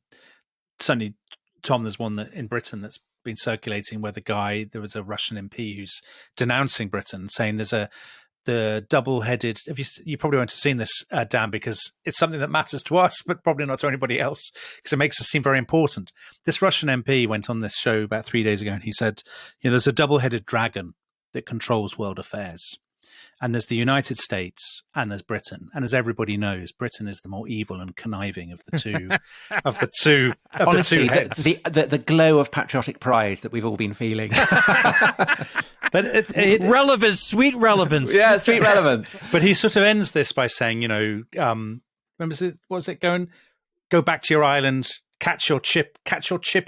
certainly, Tom, there's one that in Britain that's been circulating where there was a Russian MP who's denouncing Britain, saying the double-headed, you probably won't have seen this, Dan, because it's something that matters to us, but probably not to anybody else, because it makes us seem very important. This Russian MP went on this show about 3 days ago, and he said, there's a double-headed dragon that controls world affairs. And there's the United States and there's Britain. And as everybody knows, Britain is the more evil and conniving of the two. Honestly, the two heads. The glow of patriotic pride that we've all been feeling. But relevance, sweet relevance. Yeah, sweet relevance. But he sort of ends this by saying, remember, what was it going? Go back to your island, catch your chip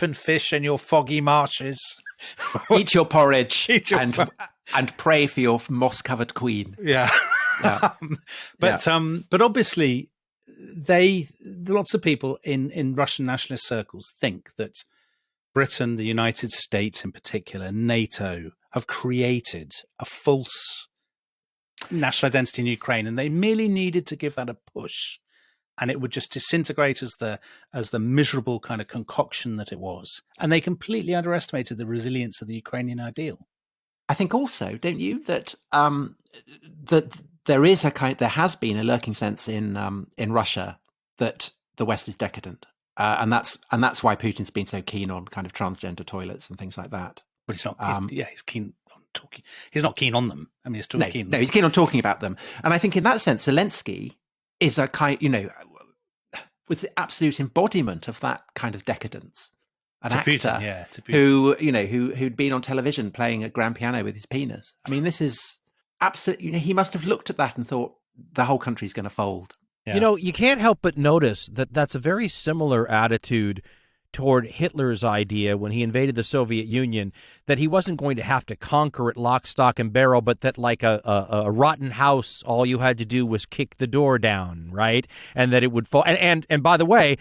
and fish in your foggy marshes. Eat your porridge and pray for your moss-covered queen. Yeah. But obviously lots of people in Russian nationalist circles think that Britain, the United States in particular, NATO, have created a false national identity in Ukraine, and they merely needed to give that a push, and it would just disintegrate as the miserable kind of concoction that it was. And they completely underestimated the resilience of the Ukrainian ideal. I think also, don't you, that that there has been a lurking sense in Russia that the West is decadent, and that's why Putin's been so keen on kind of transgender toilets and things like that. But he's not. He's keen on talking. He's not keen on them. I mean, he's still keen. No, he's keen on talking about them. And I think in that sense, Zelensky is a kind, was the absolute embodiment of that kind of decadence. An actor to Putin. who'd been on television playing a grand piano with his penis. I mean, this is absolutely. He must have looked at that and thought the whole country's going to fold. Yeah. You can't help but notice that that's a very similar attitude toward Hitler's idea when he invaded the Soviet Union, that he wasn't going to have to conquer it lock, stock, and barrel, but that like a rotten house, all you had to do was kick the door down, right? And that it would fall. And by the way,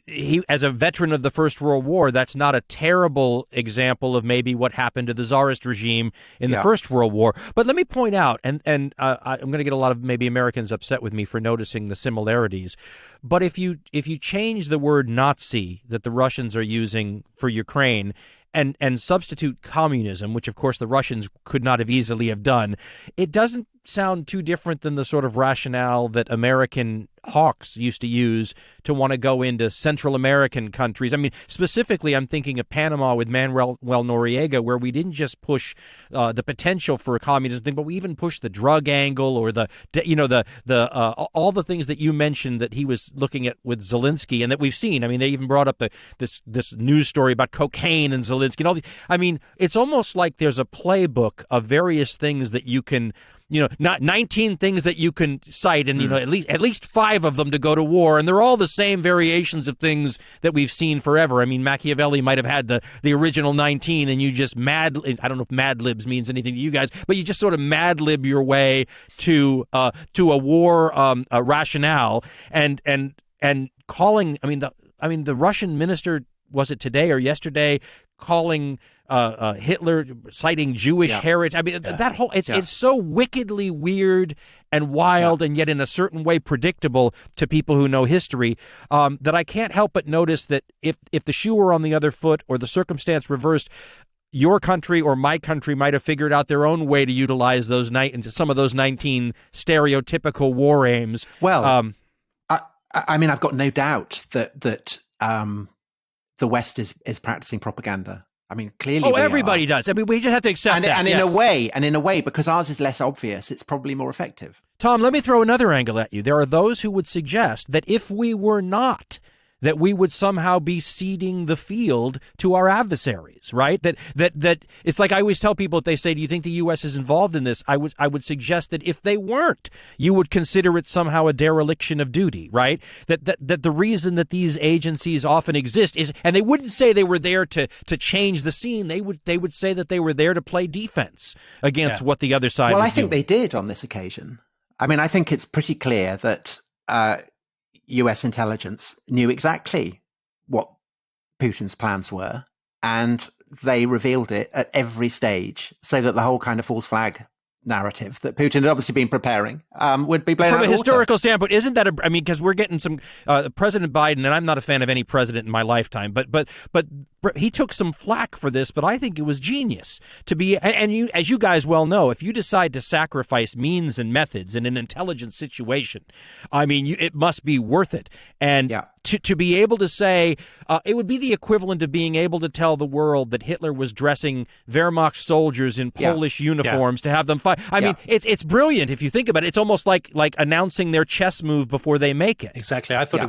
he, as a veteran of the First World War, that's not a terrible example of maybe what happened to the Tsarist regime in the First World War. But let me point out, and I'm going to get a lot of maybe Americans upset with me for noticing the similarities, but if you change the word Nazi that the Russians are using for Ukraine and substitute communism, which of course the Russians could not have easily have done, it doesn't sound too different than the sort of rationale that American hawks used to use to want to go into Central American countries. I mean, specifically, I'm thinking of Panama with Manuel Noriega, where we didn't just push the potential for a communism thing, but we even pushed the drug angle or all the things that you mentioned that he was looking at with Zelensky and that we've seen. I mean, they even brought up this news story about cocaine and Zelensky and all these. I mean, it's almost like there's a playbook of various things that you can. Not 19 things that you can cite, and at least 5 of them to go to war, and they're all the same variations of things that we've seen forever. I mean, Machiavelli might have had the original 19, and you just I don't know if Mad Libs means anything to you guys, but you just sort of Mad Lib your way to a war rationale, and calling. I mean the Russian minister, was it today or yesterday, calling Hitler, citing Jewish heritage. I mean, that whole, it's so wickedly weird and wild and yet in a certain way predictable to people who know history, that I can't help but notice that if the shoe were on the other foot or the circumstance reversed, your country or my country might have figured out their own way to utilize some of those 19 stereotypical war aims. Well, I mean, I've got no doubt that the West is practicing propaganda. I mean, clearly. Everybody does. I mean, we just have to accept that. And in a way, because ours is less obvious, it's probably more effective. Tom, let me throw another angle at you. There are those who would suggest that if we were not, that we would somehow be ceding the field to our adversaries, right? That it's like I always tell people, if they say, do you think the U.S. is involved in this? I would suggest that if they weren't, you would consider it somehow a dereliction of duty, right? That the reason that these agencies often exist is, and they wouldn't say they were there to change the scene. They would say that they were there to play defense against what the other side was doing. Well, I think they did on this occasion. I mean, I think it's pretty clear that US intelligence knew exactly what Putin's plans were, and they revealed it at every stage so that the whole kind of false flag narrative that Putin had obviously been preparing would be blown out of the water. From a historical standpoint, isn't that I mean, because we're getting some President Biden, and I'm not a fan of any president in my lifetime, but he took some flack for this, but I think it was genius to be, and you, as you guys well know, if you decide to sacrifice means and methods in an intelligent situation, I mean, it must be worth it. And to be able to say, it would be the equivalent of being able to tell the world that Hitler was dressing Wehrmacht soldiers in Polish uniforms to have them fight. I mean, it's brilliant if you think about it. It's almost like announcing their chess move before they make it. Exactly. I thought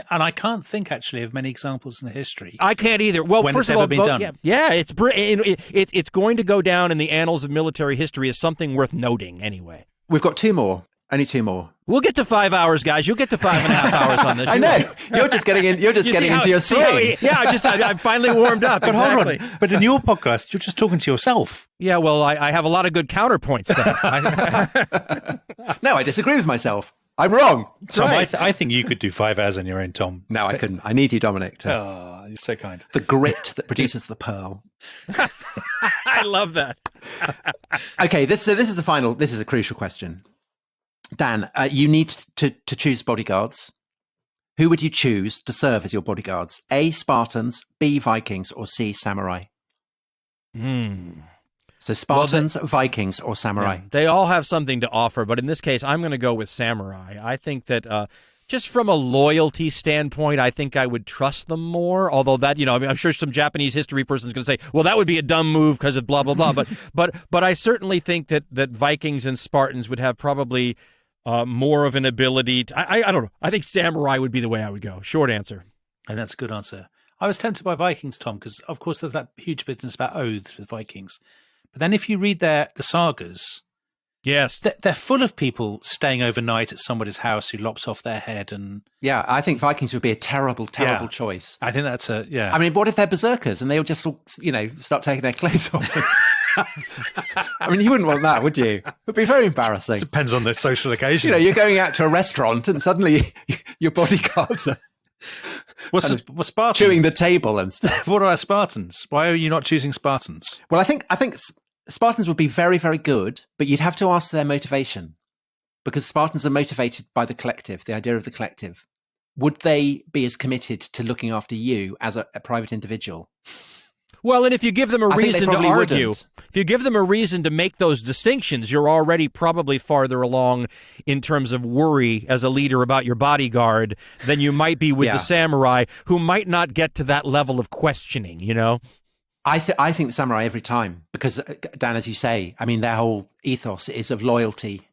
and I can't think actually of many examples in history. I can't either. Well, when first it's of all, ever been done. It's going to go down in the annals of military history as something worth noting anyway. We've got 2 more. Only 2 more. We'll get to 5 hours, guys. You'll get to 5.5 hours on this. I know. You're just getting in. You're just getting into your swing. I'm finally warmed up. But exactly. Hold on. But in your podcast, you're just talking to yourself. Yeah, well, I have a lot of good counterpoints there. No, I disagree with myself. I'm wrong. Tom, right. I think you could do 5 hours on your own, Tom. No, I couldn't. I need you, Dominic. Oh, you're so kind. The grit that produces the pearl. I love that. Okay, this is the final. This is a crucial question. Dan, you need to choose bodyguards. Who would you choose to serve as your bodyguards? A, Spartans, B, Vikings, or C, samurai? So Spartans, Vikings, or samurai? Yeah, they all have something to offer, but in this case, I'm going to go with samurai. I think that Just from a loyalty standpoint, I think I would trust them more. Although that, I mean, I'm sure some Japanese history person is going to say, well, that would be a dumb move because of blah, blah, blah. But I certainly think that Vikings and Spartans would have probably more of an ability to, I don't know. I think samurai would be the way I would go. Short answer. And that's a good answer. I was tempted by Vikings, Tom, because of course there's that huge business about oaths with Vikings. But then if you read the sagas, yes, they're full of people staying overnight at somebody's house who lops off their head. And yeah, I think Vikings would be a terrible choice. I think that's I mean, what if they're berserkers and they'll just, start taking their clothes off? I mean, you wouldn't want that, would you? It would be very embarrassing. Depends on the social occasion. You're going out to a restaurant and suddenly your bodyguards are what's Spartans? chewing the table and stuff. What are Spartans? Why are you not choosing Spartans? Well, I think Spartans would be very, very good, but you'd have to ask their motivation, because Spartans are motivated by the collective, the idea of the collective. Would they be as committed to looking after you as a private individual? Well, and if you give them a reason to argue, wouldn't. if you give them a reason to make those distinctions, you're already probably farther along in terms of worry as a leader about your bodyguard than you might be with the samurai, who might not get to that level of questioning, I think the samurai every time, because, Dan, as you say, I mean, their whole ethos is of loyalty.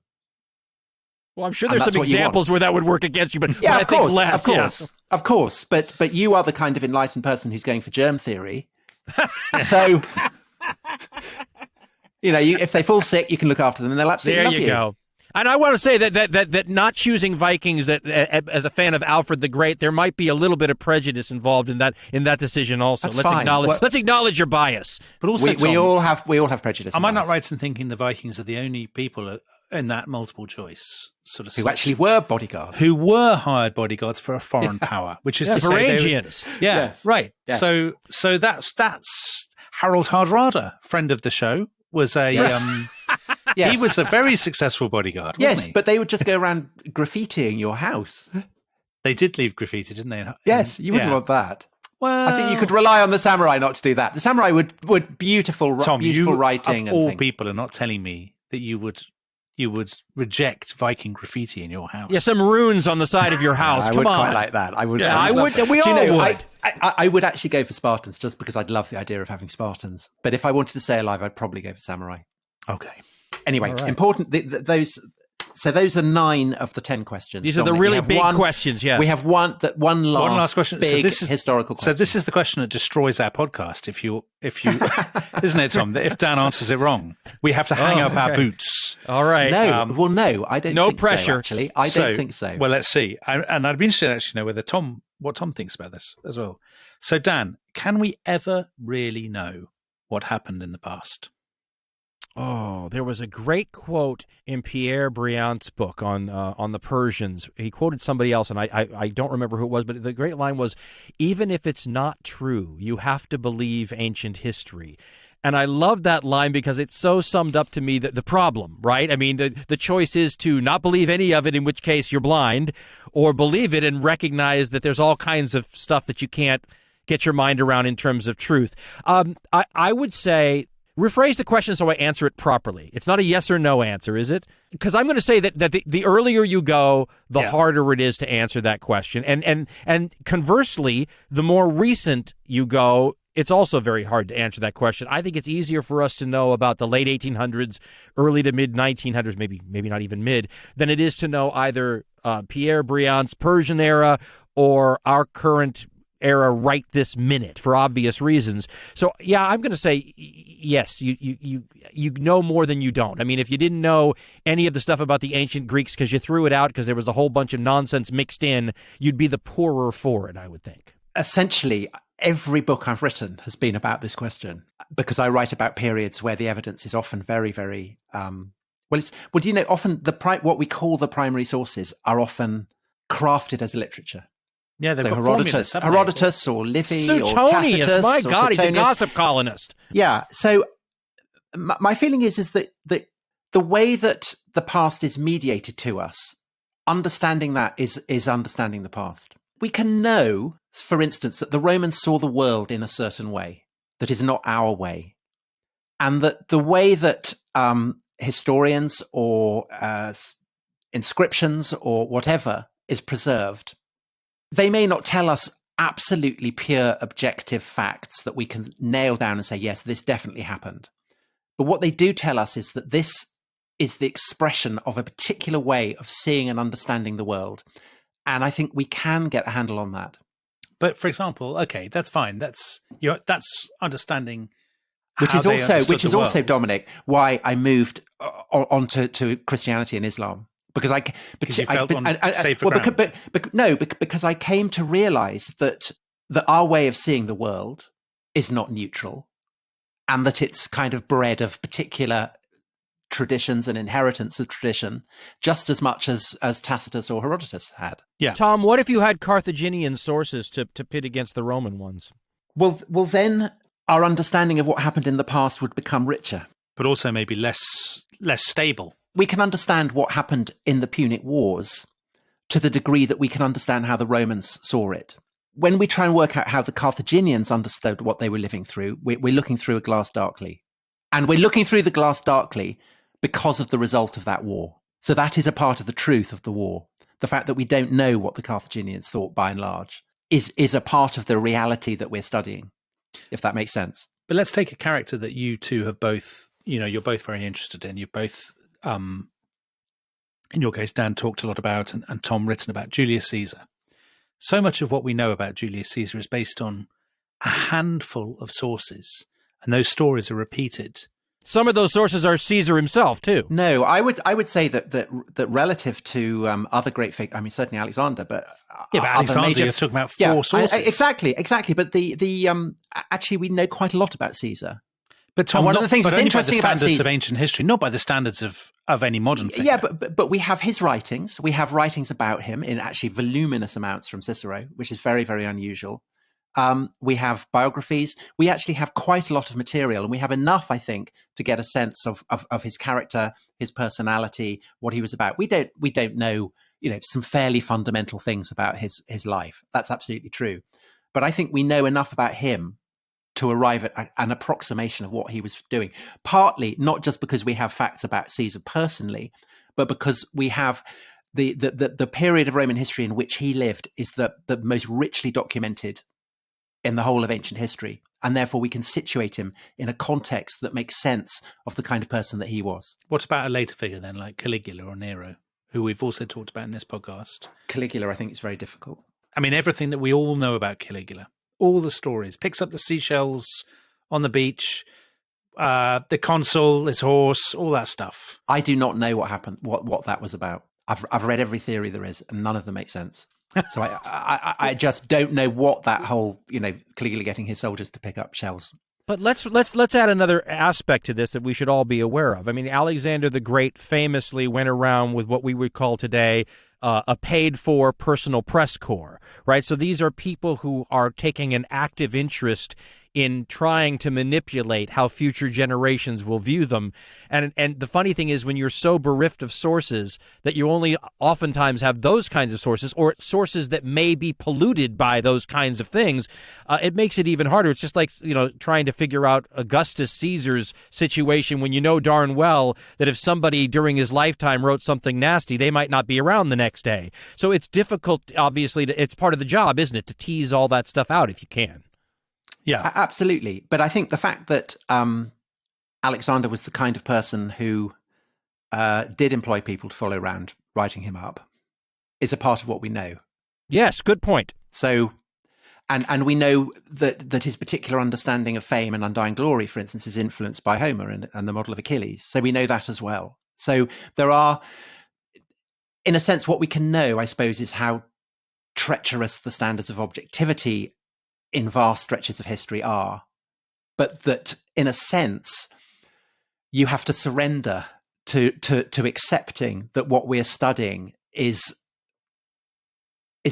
Well, I'm sure there's some examples where that would work against you, but I think less. Of course. But you are the kind of enlightened person who's going for germ theory. So, if they fall sick, you can look after them, and they'll absolutely love you. There you go. And I want to say that not choosing Vikings, that as a fan of Alfred the Great, there might be a little bit of prejudice involved in that decision. Also, That's fine. Let's acknowledge your bias. But also, we all have prejudice. Am I not right in thinking the Vikings are the only people in that multiple choice sort of who actually were bodyguards, who were hired bodyguards for a foreign power, which is to say Varangians. Right. Yes. So that's Harold Hardrada, friend of the show, was a he was a very successful bodyguard. Wasn't he? But they would just go around graffitiing your house. They did leave graffiti, didn't they? Yes, you wouldn't want that. Well, I think you could rely on the samurai not to do that. The samurai would beautiful Tom, beautiful writing. Of all people are not telling me that you would reject Viking graffiti in your house. Yeah, some runes on the side of your house. I Come would on. quite like that. I would. Yeah, I would. We all would. I would actually go for Spartans just because I'd love the idea of having Spartans. But if I wanted to stay alive, I'd probably go for samurai. Okay. Anyway, right. Important. Those are 9 of the 10 questions. These are the really big questions. Yes. We have one last question. Big this is historical question. So this is the question that destroys our podcast. If you, isn't it, Tom? That if Dan answers it wrong, we have to hang up our boots. All right. No, I don't. No think pressure. So, actually, I don't think so. Well, let's see. And I'd be interested to actually know whether what Tom thinks about this as well. So, Dan, can we ever really know what happened in the past? Oh, there was a great quote in Pierre Briandt's book on the Persians. He quoted somebody else, and I don't remember who it was, but the great line was, "Even if it's not true, you have to believe ancient history." And I love that line because it's so summed up to me the problem, right? I mean, the choice is to not believe any of it, in which case you're blind, or believe it and recognize that there's all kinds of stuff that you can't get your mind around in terms of truth. I would say, rephrase the question so I answer it properly. It's not a yes or no answer, is it? Because I'm going to say that the earlier you go, the harder it is to answer that question. And conversely, the more recent you go, it's also very hard to answer that question. I think it's easier for us to know about the late 1800s, early to mid 1900s, maybe not even mid, than it is to know either Pierre Briandt's Persian era or our current era right this minute, for obvious reasons. So yeah, I'm going to say yes. You know more than you don't. I mean, if you didn't know any of the stuff about the ancient Greeks because you threw it out because there was a whole bunch of nonsense mixed in, you'd be the poorer for it, I would think. Essentially, every book I've written has been about this question, because I write about periods where the evidence is often very, very often what we call the primary sources are often crafted as literature. Yeah, they've so got Herodotus or Livy or Suetonius, Tacitus. My God, he's a Suetonius. gossip columnist. Yeah. So my feeling is that the way that the past is mediated to us, understanding that is understanding the past. We can know, for instance, that the Romans saw the world in a certain way that is not our way, and that the way that historians or inscriptions or whatever is preserved, they may not tell us absolutely pure objective facts that we can nail down and say, yes, this definitely happened. But what they do tell us is that this is the expression of a particular way of seeing and understanding the world. And I think we can get a handle on that. But for example, okay, that's fine. That's understanding. Which is also, Dominic, why I moved on to Christianity and Islam. Because you felt on safer ground. Because I came to realize that our way of seeing the world is not neutral, and that it's kind of bred of particular traditions and inheritance of tradition, just as much as Tacitus or Herodotus had. Yeah. Tom, what if you had Carthaginian sources to pit against the Roman ones? Well, then our understanding of what happened in the past would become richer, but also maybe less stable. We can understand what happened in the Punic Wars to the degree that we can understand how the Romans saw it. When we try and work out how the Carthaginians understood what they were living through, we're looking through a glass darkly. And we're looking through the glass darkly because of the result of that war. So that is a part of the truth of the war. The fact that we don't know what the Carthaginians thought by and large is a part of the reality that we're studying, if that makes sense. But let's take a character that you two have both, you're both very interested in. You've both, in your case, Dan talked a lot about and Tom written about Julius Caesar. So much of what we know about Julius Caesar is based on a handful of sources, and those stories are repeated. Some of those sources are Caesar himself, too. No, I would say that relative to other great figures, I mean, certainly Alexander, but Alexander, you're talking about four sources. Exactly. But the actually, we know quite a lot about Caesar. But Tom, one of the things that's interesting about standards of ancient history, not by the standards of any modern figure. Yeah, but we have his writings. We have writings about him in actually voluminous amounts from Cicero, which is very, very unusual. We have biographies. We actually have quite a lot of material, and we have enough, I think, to get a sense of his character, his personality, what he was about. We don't know, some fairly fundamental things about his life. That's absolutely true. But I think we know enough about him to arrive at an approximation of what he was doing. Partly not just because we have facts about Caesar personally, but because we have the period of Roman history in which he lived is the most richly documented in the whole of ancient history, and therefore we can situate him in a context that makes sense of the kind of person that he was. What about a later figure then, like Caligula or Nero, who we've also talked about in this podcast? Caligula, I think, is very difficult. I mean, everything that we all know about Caligula, all the stories, picks up the seashells on the beach, the consul, his horse, all that stuff. I do not know what happened, what that was about. I've read every theory there is, and none of them make sense. So I just don't know what that whole, Caligula getting his soldiers to pick up shells. But let's add another aspect to this that we should all be aware of. I mean, Alexander the Great famously went around with what we would call today a paid-for personal press corps, right? So these are people who are taking an active interest in trying to manipulate how future generations will view them. And the funny thing is, when you're so bereft of sources that you only oftentimes have those kinds of sources, or sources that may be polluted by those kinds of things, it makes it even harder. It's just like, trying to figure out Augustus Caesar's situation when you know darn well that if somebody during his lifetime wrote something nasty, they might not be around the next day. So it's difficult, obviously, it's part of the job, isn't it, to tease all that stuff out if you can. Yeah, absolutely. But I think the fact that Alexander was the kind of person who did employ people to follow around writing him up is a part of what we know. Yes, good point. So, and we know that his particular understanding of fame and undying glory, for instance, is influenced by Homer and the model of Achilles. So we know that as well. So there are, in a sense, what we can know, I suppose, is how treacherous the standards of objectivity in vast stretches of history are, but that in a sense you have to surrender to accepting that what we're studying is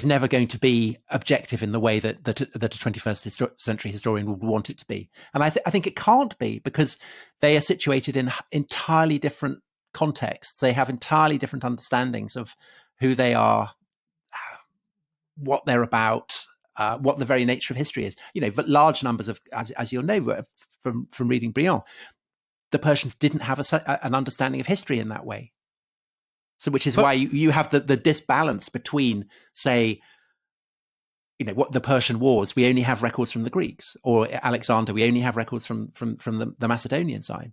never going to be objective in the way that a 21st century historian would want it to be. And I think it can't be, because they are situated in entirely different contexts. They have entirely different understandings of who they are, what they're about, what the very nature of history is. But large numbers of, as you'll know from reading Briand, the Persians didn't have an understanding of history in that way. So, which is why you have the disbalance between, say, what the Persian Wars, we only have records from the Greeks, or Alexander, we only have records from the Macedonian side.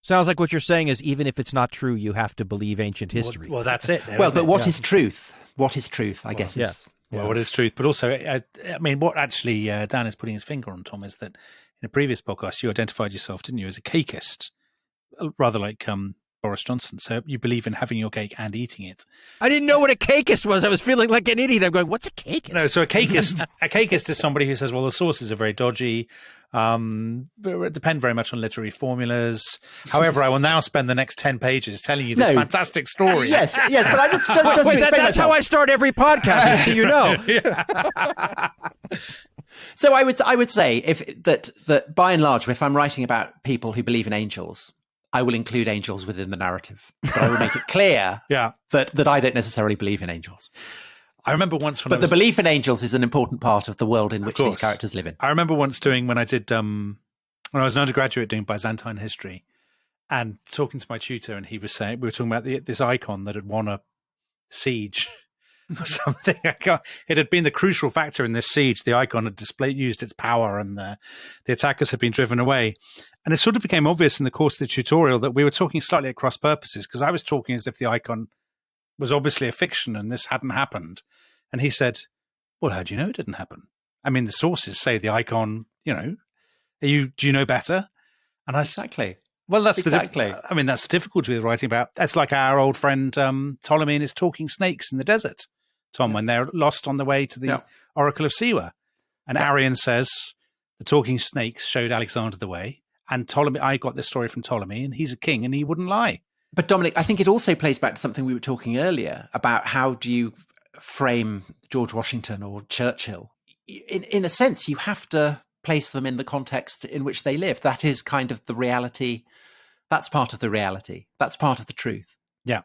Sounds like what you're saying is even if it's not true, you have to believe ancient history. Well, that's it. But what is truth? What is truth, I guess, is... Well, what is truth? But also, I mean, what actually Dan is putting his finger on, Tom, is that in a previous podcast, you identified yourself, didn't you, as a cakeist, rather like Boris Johnson. So you believe in having your cake and eating it. I didn't know what a cakeist was. I was feeling like an idiot. I'm going, what's a cakeist? No, so a cakeist is somebody who says, well, the sources are very dodgy. It depend very much on literary formulas. However, I will now spend the next 10 pages telling you this fantastic story. Yes, but I just that's how I start every podcast, so you know. So I would say that by and large, if I'm writing about people who believe in angels, I will include angels within the narrative. But I will make it clear that I don't necessarily believe in angels. I remember once the belief in angels is an important part of the world in which these characters live in. I remember once when I was an undergraduate doing Byzantine history and talking to my tutor, and he was saying, we were talking about this icon that had won a siege or something. It had been the crucial factor in this siege. The icon had used its power, and the attackers had been driven away. And it sort of became obvious in the course of the tutorial that we were talking slightly at cross purposes, because I was talking as if the icon was obviously a fiction and this hadn't happened. And he said, well, how do you know it didn't happen? I mean, the sources say the icon, do you know better? And I said, exactly. Well, that's that's the difficulty with writing about. That's like our old friend Ptolemy and his talking snakes in the desert, Tom, when they're lost on the way to the Oracle of Siwa. And Arian says the talking snakes showed Alexander the way. And Ptolemy, I got this story from Ptolemy, and he's a king and he wouldn't lie. But Dominic, I think it also plays back to something we were talking earlier about how do you frame George Washington or Churchill. In a sense, you have to place them in the context in which they live. That is kind of the reality. That's part of the reality. That's part of the truth. Yeah.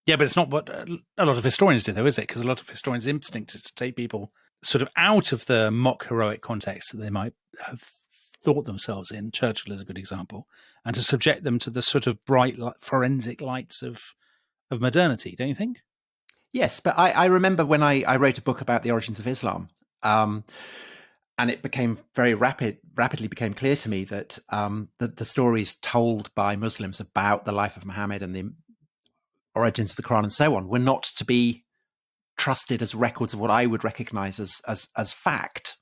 Yeah, but it's not what a lot of historians do, though, is it? Because a lot of historians' instinct is to take people sort of out of the mock heroic context that they might have thought themselves in. Churchill is a good example, and to subject them to the sort of bright forensic lights of modernity, don't you think? Yes, but I remember when I wrote a book about the origins of Islam, and it became rapidly became clear to me that the stories told by Muslims about the life of Muhammad and the origins of the Quran and so on were not to be trusted as records of what I would recognize as fact.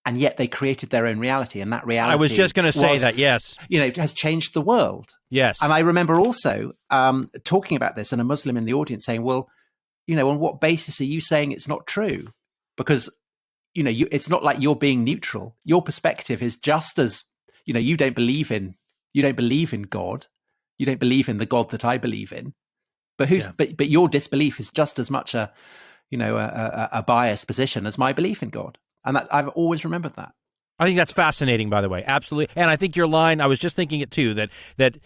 And yet they created their own reality, and that reality. I was just going to say that, yes. Has changed the world. Yes. And I remember also talking about this, and a Muslim in the audience saying, well, on what basis are you saying it's not true? Because, it's not like you're being neutral. Your perspective is just as, you don't believe in God. You don't believe in the God that I believe in. But but your disbelief is just as much a biased position as my belief in God. And I've always remembered that. I think that's fascinating, by the way. Absolutely. And I think your line, I was just thinking it too, that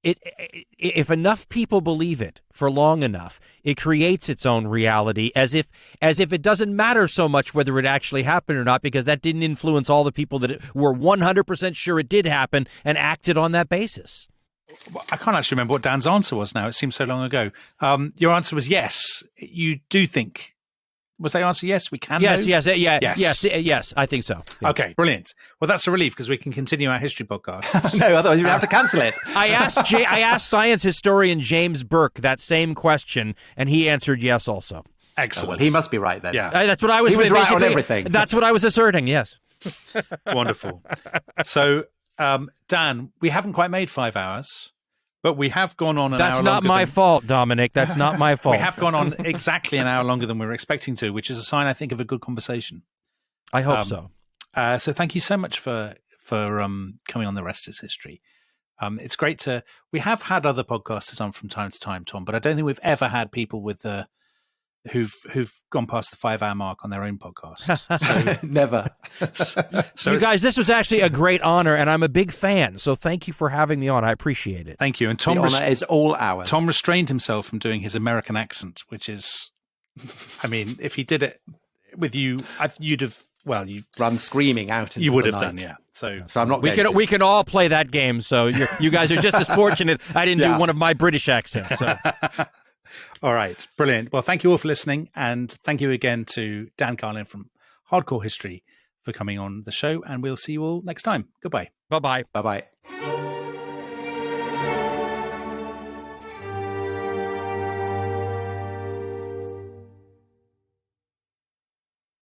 if enough people believe it for long enough, it creates its own reality as if it doesn't matter so much whether it actually happened or not, because that didn't influence all the people that were 100% sure it did happen and acted on that basis. I can't actually remember what Dan's answer was now. It seems so long ago. Your answer was yes. You do think. Was that your answer? Yes, we can. Yes, I think so. Yeah. Okay, brilliant. Well, that's a relief because we can continue our history podcast. No, otherwise you'd have to cancel it. I asked science historian James Burke that same question, and he answered yes also. Excellent. Well, he must be right then. Yeah, that's what I was. He was right on everything. That's what I was asserting. Yes. Wonderful. So, Dan, we haven't quite made 5 hours. But we have gone on an hour longer. That's not my fault, Dominic. That's not my fault. We have gone on exactly an hour longer than we were expecting to, which is a sign, I think, of a good conversation. I hope so. So thank you so much for coming on The Rest Is History. It's great to... We have had other podcasters on from time to time, Tom, but I don't think we've ever had people with who've gone past the 5-hour mark on their own podcast. So, never. So you guys, this was actually a great honor, and I'm a big fan. So thank you for having me on. I appreciate it. Thank you. And Tom, the honor is all ours. Tom restrained himself from doing his American accent, which is, I mean, if he did it with you, you'd have. Well, you run screaming out. Into you would the have night. done, yeah. So I'm not. We can all play that game. So you guys are just as fortunate. I didn't do one of my British accents. So. All right, brilliant. Well, thank you all for listening, and thank you again to Dan Carlin from Hardcore History for coming on the show, and we'll see you all next time. Goodbye. Bye-bye. Bye-bye.